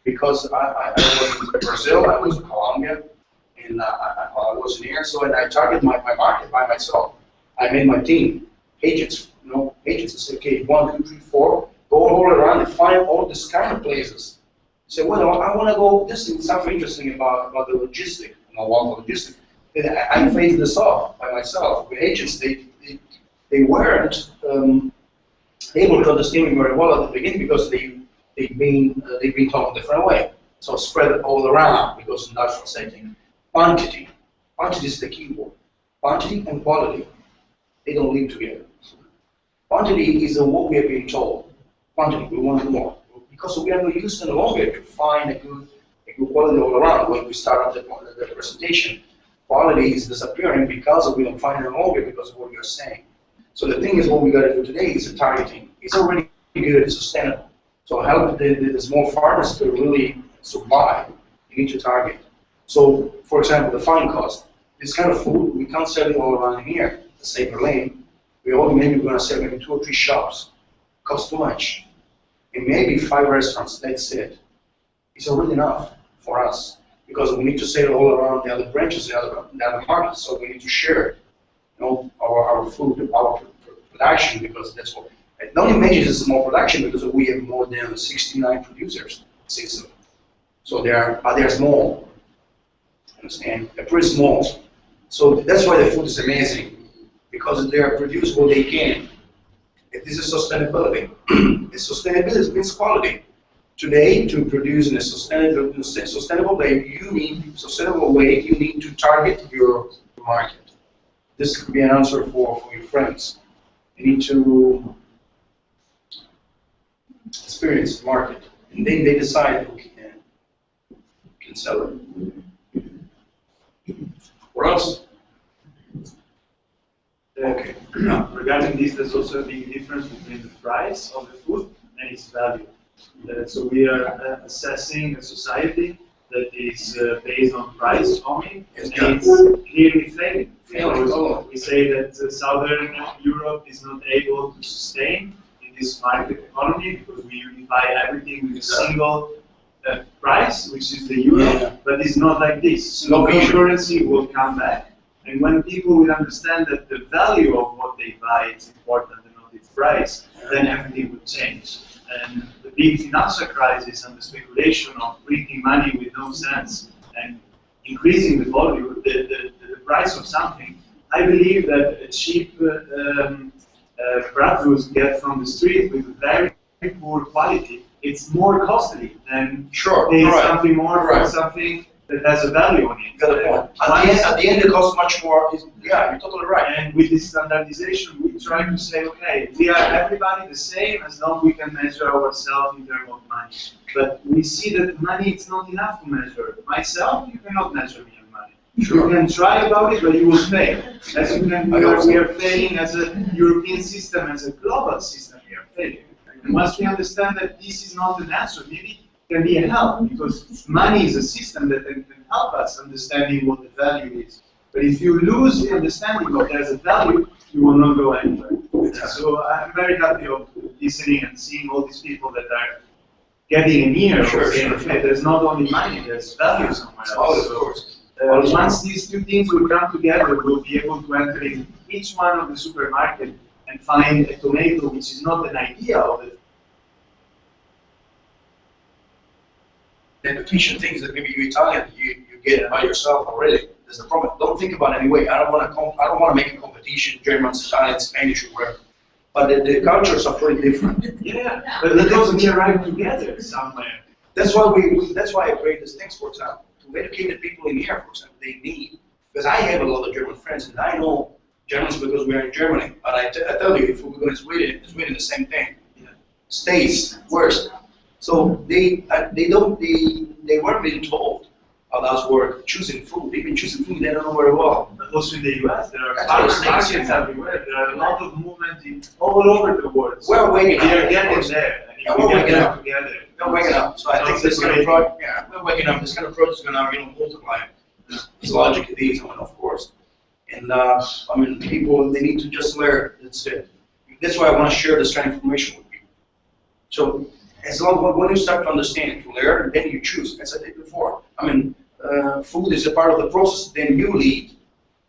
Because I was in Brazil, I was in Colombia, and I was in here, so and I target my market by myself. I made my team, agents, agents. I said, okay, 1, 2, 3, 4, go all around and find all this kind of places. Say, well, I want to go. This is something interesting about the logistic, about the logistic. And I phased this off by myself. The agents, they weren't able to understand me very well at the beginning because they've been taught a different way. So spread it all around because industrial setting. Quantity is the key word. Quantity and quality, they don't live together. Quantity is what we are being told. Quantity, we want more. Because we are not used any longer to find a good quality all around. When we start the presentation, quality is disappearing because we don't find it longer because of what you're saying. So the thing is, what we got to do today is the targeting. It's already good, it's sustainable. So help the small farmers to really survive. You need to target. So, for example, the fine cost. this kind of food, we can't sell it all around here, say Berlin. We only maybe going to sell maybe 2 or 3 shops. Costs too much. And maybe 5 restaurants, that's it. It's already enough for us because we need to sell all around the other branches, the other markets. So we need to share, our food, our production, because that's what. Don't imagine it's small production because we have more than 69 producers system. So they're small. Understand? They're pretty small. So that's why the food is amazing because they are produced what they can. This is sustainability. Sustainability means quality. Today, to produce in a sustainable way, you need to target your market. This could be an answer for your friends. You need to experience the market, and then they decide who can sell it. What else? Okay. Regarding this, there's also a big difference between the price of the food and its value. So we are assessing a society that is based on price only, and it's clearly failing. We say that Southern Europe is not able to sustain in this market economy because we unify everything with a single price, which is the euro, but it's not like this. Local currency will come back. And when people will understand that the value of what they buy is important and not its price, then everything will change. And the big financial crisis and the speculation of printing money with no sense and increasing the volume, the price of something, I believe that a cheap produce get from the street with very poor quality, it's more costly than paying something more for something that has a value on it. Got a point. At the end, it costs much more. Yeah, you're totally right. And with this standardization, we try to say, okay, we are everybody the same as long as we can measure ourselves in terms of money. But we see that money is not enough to measure. Myself, you cannot measure me in money. You can try about it, but you will fail. As you can, we are failing as a European system, as a global system, we are failing. And once we understand that this is not an answer, maybe can be a help, because money is a system that can help us understanding what the value is. But if you lose the understanding of there's a value, you will not go anywhere. So I'm very happy of listening and seeing all these people that are getting an ear of saying, okay, there's not only money, there's value somewhere else. So, once these two things will come together, we'll be able to enter in each one of the supermarket and find a tomato which is not an idea of it. The nutrition things that maybe you Italian, you get it by yourself already. There's the problem. Don't think about it anyway. I don't want to make a competition, Germans, Italians, Spanish, or whatever. But the cultures are pretty different. Yeah, but because we arrive together somewhere. That's why I create these things, for example, to educate the people in here, for example, they need. Because I have a lot of German friends, and I know Germans because we are in Germany. But I tell you, if we go to Sweden, it's really the same thing. States worse. So they weren't being told about work, choosing food. Even choosing food, they don't know very well. But also in the US, there are markets everywhere. There are a lot of movement all over the world. We're waking up. They're getting there. And we're waking up together. We're waking up. So I think this kind of project, we're waking up. This kind of project is going to multiply. It's logic it is, of course. And people, they need to just learn. That's it. That's why I want to share this kind of information with people. So as long as when you start to understand, to learn, then you choose. As I did before. Food is a part of the process. Then you lead.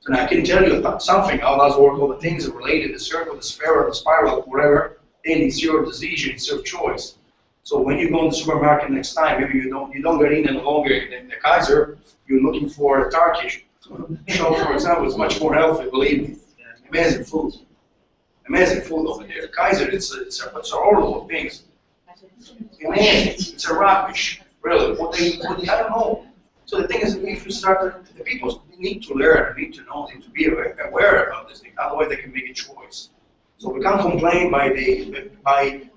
And I can tell you something. How does work? All the things are related: the circle, the spiral, whatever. Then it's your decision. It's your choice. So when you go in the supermarket next time, maybe you don't get in any longer in the Kaiser. You're looking for a Turkish shop, for example. It's much more healthy. Believe me. Amazing food. Amazing food over there. The Kaiser, it's a horrible things. Amazing. It's a rubbish. Really. I don't know. So the thing is, if you start, the people need to learn, need to know, need to be aware about this thing. Otherwise, they can make a choice. So we can't complain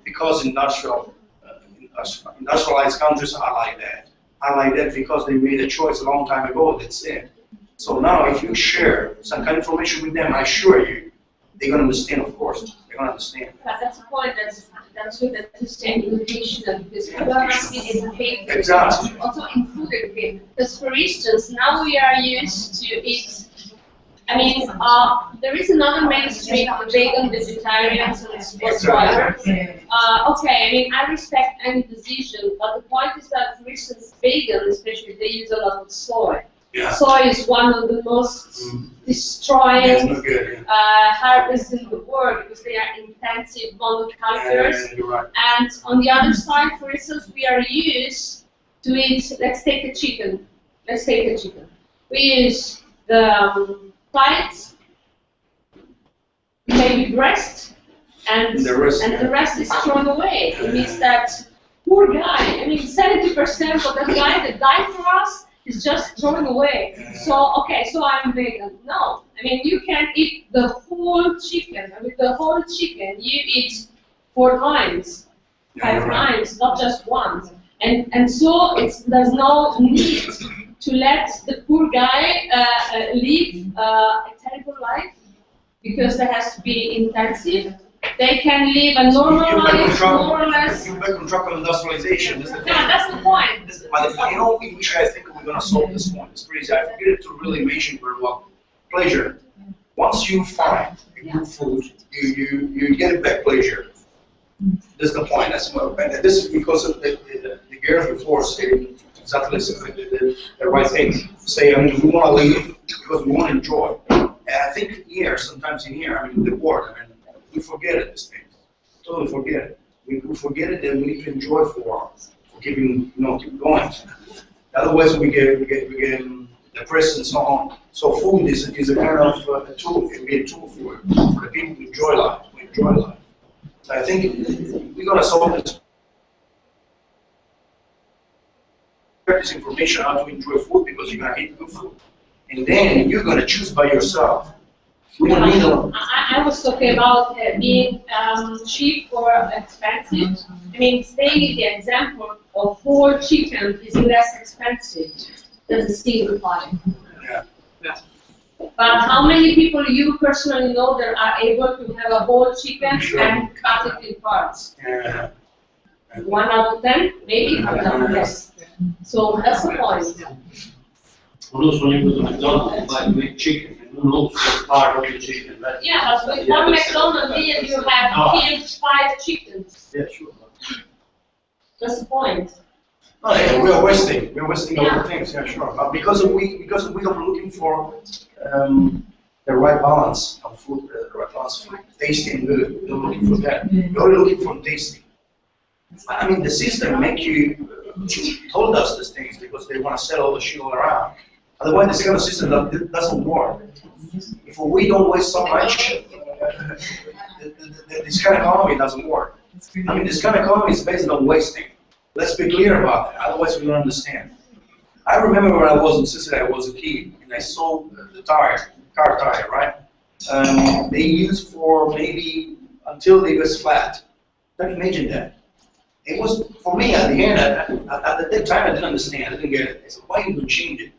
because industrialized countries are like that. Are like that because they made a choice a long time ago. That's it. So now, if you share some kind of information with them, I assure you, they're going to understand. Of course, they're going to understand. But that's the point. That's with the sustained education, because people must be educated. Exactly. Also in food education. Because for instance, now we are used to eat I mean, there is another mainstream, the vegan, vegetarians, and whatsoever. Okay, I mean, I respect any decision, but the point is that, for instance, vegan, especially, they use a lot of soy. Yeah. Soy is one of the most destroying harvests in the world because they are intensive monocultures. Right. And on the other side, for instance, we are used to eat, let's take a chicken. Let's take a chicken. We use the thighs, maybe breast, and the rest is thrown away. It means that poor guy, I mean, 70% of the guy that died for us is just thrown away. So, okay, so I'm vegan. No, I mean, you can eat the whole chicken. I mean, the whole chicken, you eat 4 times, 5 times, not just once. And so there's no need to let the poor guy live a terrible life because there has to be intensive. They can live a normal life, more or less. You're back on track of industrialization. That's the thing. Yeah, that's the point. But you know, in which I think we're going to solve this point. It's pretty easy. I forget to really mention very well. Pleasure. Once you find good food, you get back pleasure. That's the point. That's what. And this is because of the girls before saying exactly the right thing. Say, I mean, we want to live because we want to enjoy. And I think here, sometimes in here, I mean, the work, I mean, we forget it, these things. Totally forget it. We forget it and we need to enjoy for keeping, keep going. Otherwise we get depressed and so on. So food is a kind of a tool. It can be a tool for the people to enjoy life. So I think we're going to solve this information how to enjoy food because you're going to eat good food. And then you're going to choose by yourself. We don't need a I was talking about being cheap or expensive. I mean, taking the example of whole chicken is less expensive than a single pie. Yeah. But how many people you personally know that are able to have a whole chicken and cut it in parts? Yeah. 1 out of 10, maybe, but less. So that's the point. Also, when you go to McDonald's, you buy big chicken, and who knows what part of the chicken, right? Yeah, but with one McDonald's deal, you have killed 5 chickens. Yeah, sure. That's the point. Oh, yeah, we're wasting a lot of things, yeah, sure. But because we are looking for the right balance of food, the right balance of tasty and good. We're not looking for that. We're only looking for tasty. I mean, the system told us these things because they want to sell all the shit all around. Otherwise, this kind of system doesn't work. If we don't waste so much, this kind of economy doesn't work. I mean, this kind of economy is based on wasting. Let's be clear about that, otherwise we don't understand. I remember when I was in Sicily, I was a kid, and I saw the car tire, right? They used for maybe until they was flat. Can you imagine that? It was, for me, at the end, at that time, I didn't understand, I didn't get it. I said, why you would change it?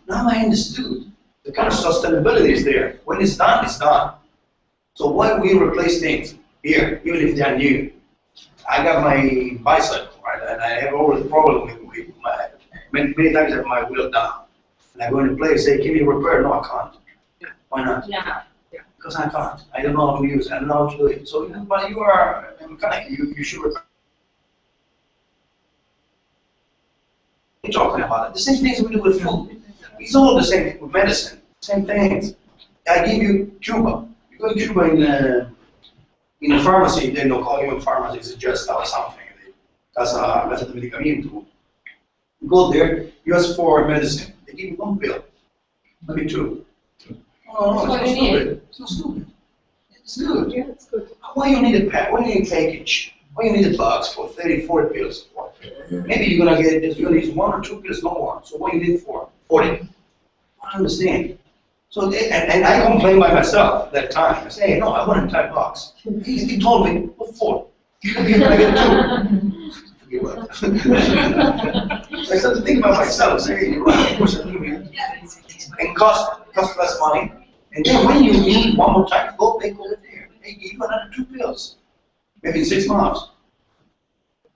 Now I understood. The kind of sustainability is there. When it's done, it's done. So why we replace things here, even if they're new? I got my bicycle, right, and I have always a problem with my, many times I have my wheel down. And I go in a place, say, can you repair? No, I can't. Why not? Yeah. Because I can't. I don't know how to use it. I don't know how to do it. So, but you are a mechanic. You should repair. You're talking about it. The same things we do with food. It's all the same with medicine. Same things. I give you Cuba. You go to Cuba in a pharmacy, they don't call you a pharmacy, it's just something. That's a medicamento. You go there, you ask for medicine. They give you 1 pill, maybe 2. No, it's not stupid. It's not stupid. It's good. Yeah, it's good. Why you need a pack? Why you need a package? Why you need a box for 30, 40 pills? Maybe you're gonna use 1 or 2 pills, no more. So what you need for 40? I don't understand. So and I complained by myself at that time. I say, hey, no, I want a entire box. He told me, what for? You're gonna get 2. Forget what. I started to think about myself. Say, hey, you're right, of course I do. And cost less money. And then when you need one more time, go back over there. They give you another 2 pills. Maybe in 6 months.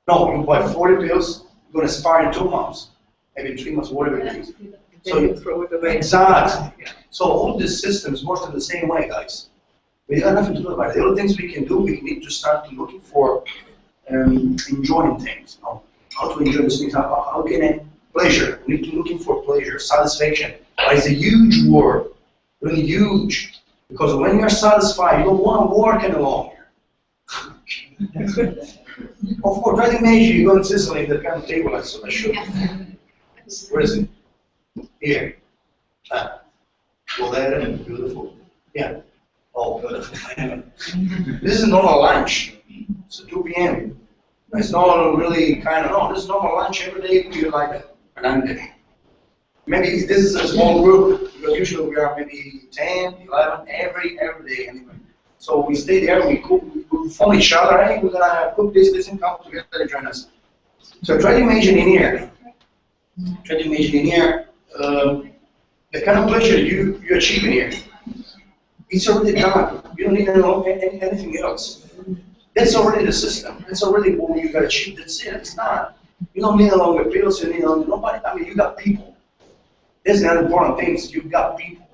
No, you buy 40 pills, you're going to expire in 2 months. Maybe in 3 months, whatever it is. So exactly. So all these systems work in the same way, guys. We have nothing to do about it. The other things we can do, we need to start looking for enjoying things. You know? How to enjoy these things? How can I pleasure? We need to looking for pleasure, satisfaction. It's a huge word, really huge. Because when you're satisfied, you don't want to work any longer. Of course, try to imagine you go in Sicily, that kind of table, so I should. Where is it? Here. Well, there, beautiful. Yeah. Oh, beautiful. This is normal lunch. It's 2 p.m. It's not really kind of, no, this is normal lunch every day. We like that. And I'm there. Maybe this is a small group, because usually we are maybe 10, 11, every day anyway. So we stay there, we cook, we phone each other, hey, we're gonna cook this, and come together and join us. So try to imagine in here, the kind of pleasure you achieve in here. It's already done. You don't need anything else. That's already the system. That's already what you got to achieve. That's it. It's not. You don't need a longer pills. You need a longer nobody. I mean, you got people. That's the important thing. Is you've got people.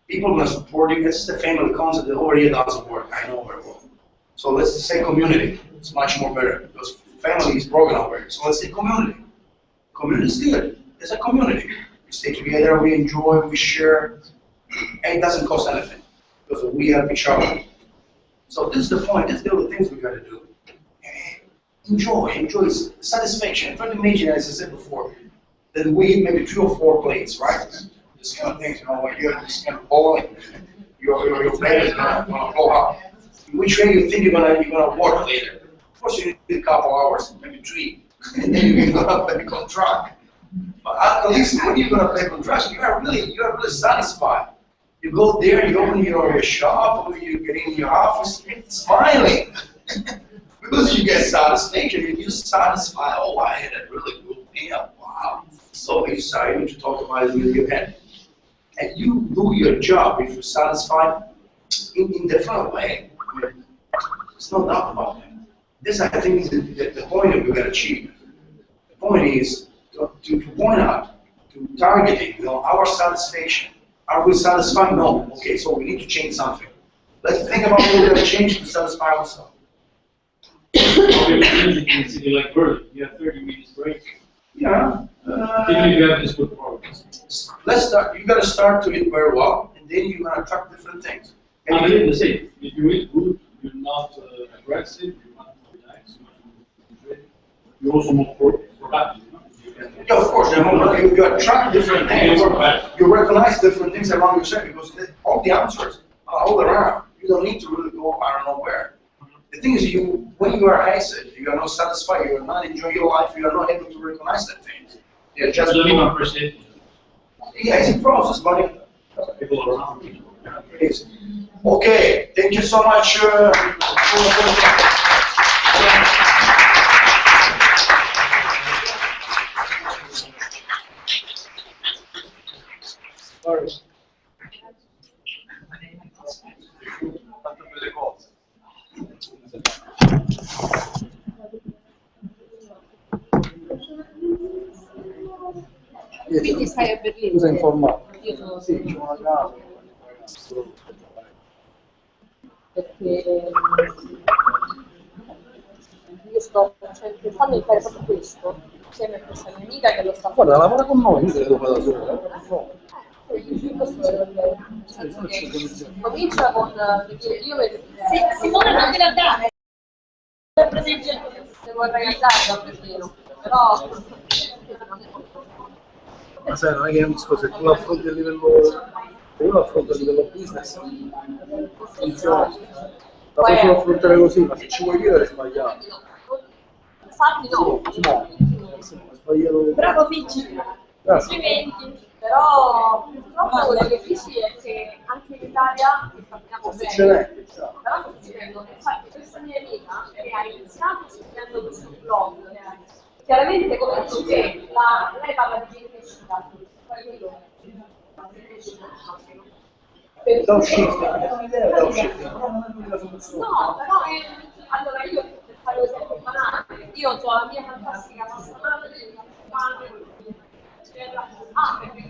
People are going to support you. It's the family concept that over here doesn't work. I know very well. So let's just say community. It's much more better because family is broken over here. So let's say community. Community is good. It's a community. We stay together. We enjoy. We share. And it doesn't cost anything because we help each other. So this is the point. These are the things we got to do. Enjoy satisfaction. Try to imagine, as I said before, that we eat maybe 2 or 4 plates, right? This kind of things, you know, when you're just kind of bowling, your bed is gonna blow up. In which way you think you're gonna work later? Of course, you need a couple hours, maybe 3, and then you're gonna play contract. But at least when you're gonna play contract, you are really satisfied. You go there, you open your shop, or you get in your office, you're smiling. Because you get satisfaction, you satisfy, oh, I had a really good meal, wow. So excited to talk about it with your head. And you do your job if you're satisfied in the different way. It's no doubt about that. This, I think, is the point that we're going to achieve. The point is to point out, to targeting, our satisfaction. Are we satisfied? No. Okay, so we need to change something. Let's think about what we're going to change to satisfy ourselves. In a city like Berlin, you have 30 minutes break. Yeah. Even if you have this good progress. Let's start. You got to start to eat very well, and then you're going to track different things. I mean, the same. If you eat good, you're not aggressive, you're not relaxed, you're also more productive. Yeah, of course. You attract different things. You recognize different things around yourself because all the answers are all around. You don't need to really go, I don't know where. The thing is, when you are acid, you are not satisfied, you are not enjoying your life, you are not able to recognize that thing. Yeah, just yeah, it's a process, buddy. People around you. It is. Okay, thank you so much. Quindi stai a Berlino? Tu sei informato? Io sono Sì, c'è una casa. perché io sto pensando di fare proprio questo, insieme a questa mia amica che lo sta facendo. Guarda, lavora con noi, io te lo devo fare da solo. Questo sarebbe, nel senso che comincia con io vedo Simone non te la dare se vuoi organizzare da Berlino, però Ma sai, non è che è un discorso, se tu lo affronti a livello, se io lo affronto a livello business, funziona. La posso affrontare così, ma se ci vuoi vivere è sbagliato. infatti no. È sbagliato. Bravo Vici. Complimenti. Però purtroppo quello che dici è che anche in Italia sappiamo bene. Succede, Però sto dicendo, infatti questa mia amica che ha iniziato scrivendo questo blog, chiaramente come dici te, lei parla di crescita, poi quello è da uscire, da uscire. no, però allora io per fare l'esempio banale, io ho la mia fantastica pasta madre, il pane, perché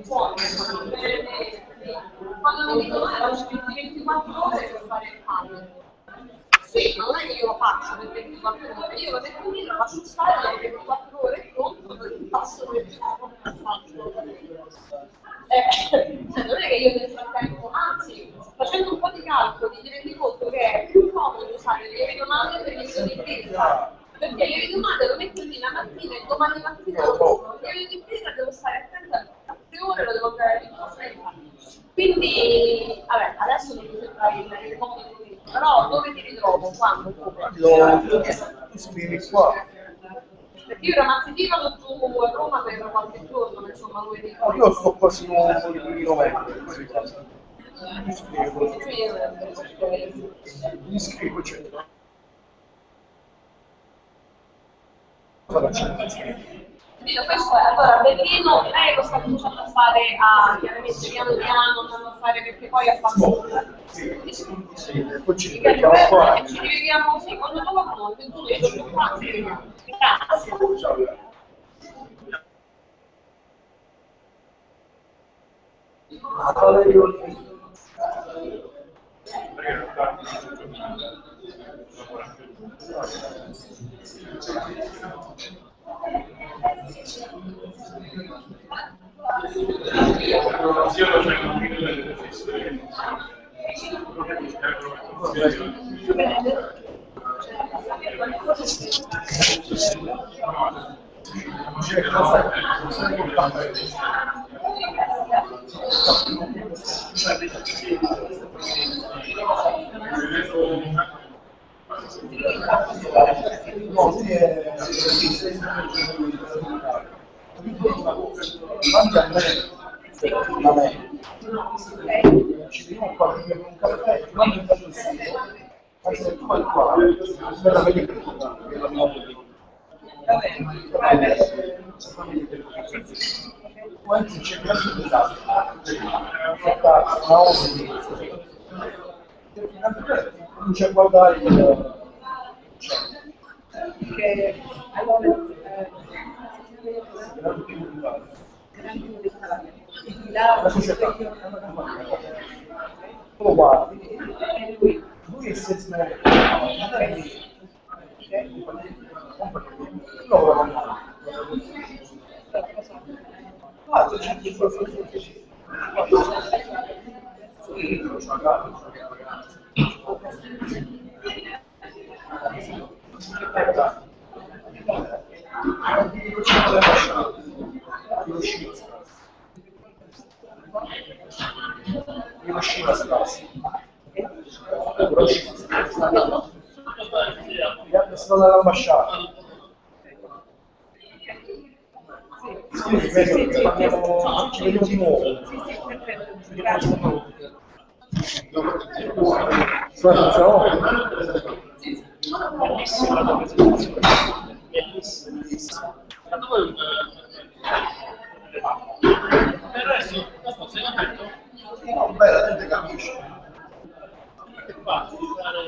buono. Quando mi dicono ho scritto 24 ore per fare il pane. Sì, ma non è che io lo faccio per 24 ore, io lo metto lì, lo faccio stare per 24 ore e pronto, poi passo per il giorno e faccio. Non è che io nel frattempo, anzi, facendo un po' di calcoli, ti rendi conto che è più comodo usare le lieve domande per il di impresa. Perché le lieve domande lo metto lì la mattina e domani mattina lo compro. Le lieve di impresa devo stare attenta a 3 ore, lo devo andare a fretta. Quindi, vabbè, adesso non mi sembra il modo di però dove ti ritrovo? Quando? Ti scrivi qua. Perché io ero mazzettina giù a Roma per qualche giorno, insomma, lui di Io sto quasi i primi novembre. Mi scrivo. Mi scrivo, cioè. Cosa faccio? Quindi questo è, allora Berlino lei lo sta cominciando a fare chiaramente piano piano, andando a fare perché poi ha fatto Poi ci rivediamo qua. e ci rivediamo sì, quando torno, il 21 io torno qua, ci rivediamo. Grazie. Mangia a me. Ci vediamo qua, beviamo un caffè, ti mando il calzino, anzi se tu vai qua, aspetta vedi che è la mia quanti c'è più di comincia a guardare che allora la società lo guardi lui è senza non è lì lavora normale Hiroshima stasi. Sono dall'ambasciata. Sì, ci vediamo di nuovo. Per il resto, questo sei aperto? No, beh, la gente capisce. Che fa? Devi fare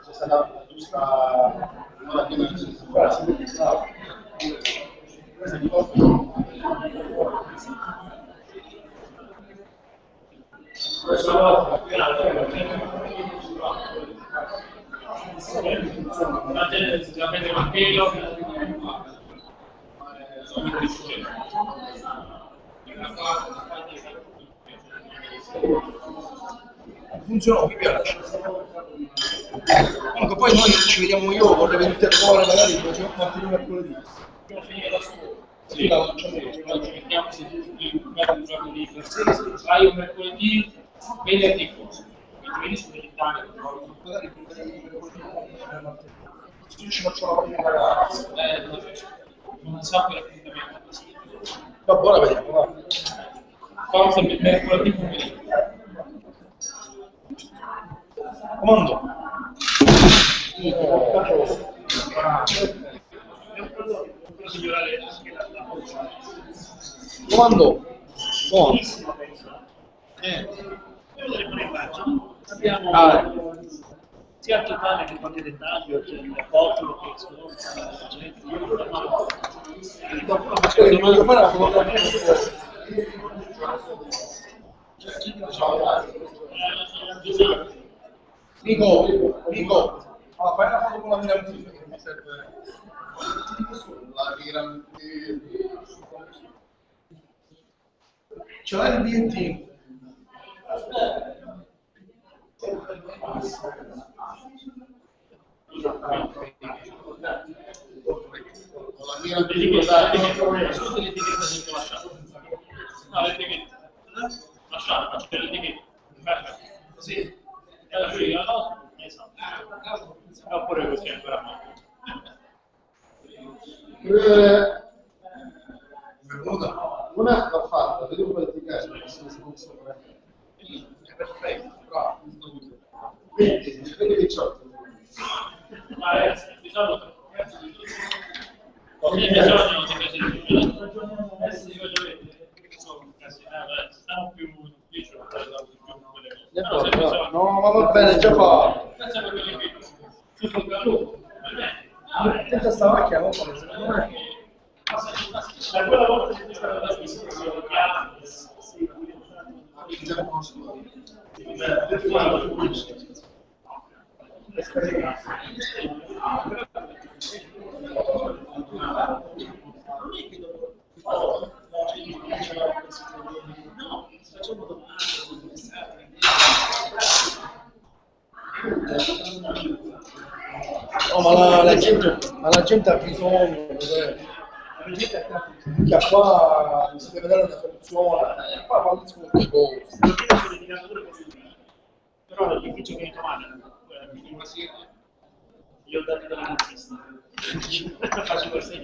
C'è stata la giusta la gente si la prende con pelo. Funziona, mi piace. Comunque poi noi ci vediamo io, vorrei venire a trovare magari il prossimo mercoledì. Devo finire da solo. Sì, la facciamo io. Noi ci mettiamo se un giorno libero. Vai un mercoledì, venerdì forse. Venerdì sono dell'Italia. Magari se ci faccio la partita ragazzi. Non so per l'appuntamento. Dopo ora vediamo, va. forse mercoledì pomeriggio. Comando. Comando. Buono. Abbiamo sia il totale che qualche dettaglio, c'è il porto che Ascolta, voglio fare una fotografia. Nico. Allora, fai una foto con la mirandina che mi serve. La mirandina. Ce l'hai il bigliettino? La mirandina. Tutte le etichette sempre lasciate. No, le etichette. Lasciate, faccio l'etichetta. Perfetto. Sì. Allora, sì, allora, esatto. Oppure così ancora meglio. Una l'ha fatta, vedi un po' di etichetta, Perfetto, bravo. 18. Ma ragazzi, di solito ho bisogno di questi di voglio vedere che sono stiamo più in ufficio No, ma va bene, già fa. Senza sta macchina non fa, secondo me. Da quella volta che questa era la discussione, No, ma la gente ha bisogno, cos'è? Che qua si deve dare una soluzione, qua fanno tutte cose. però l'edificio che hai trovato, io ho dato della nazista. Faccio questo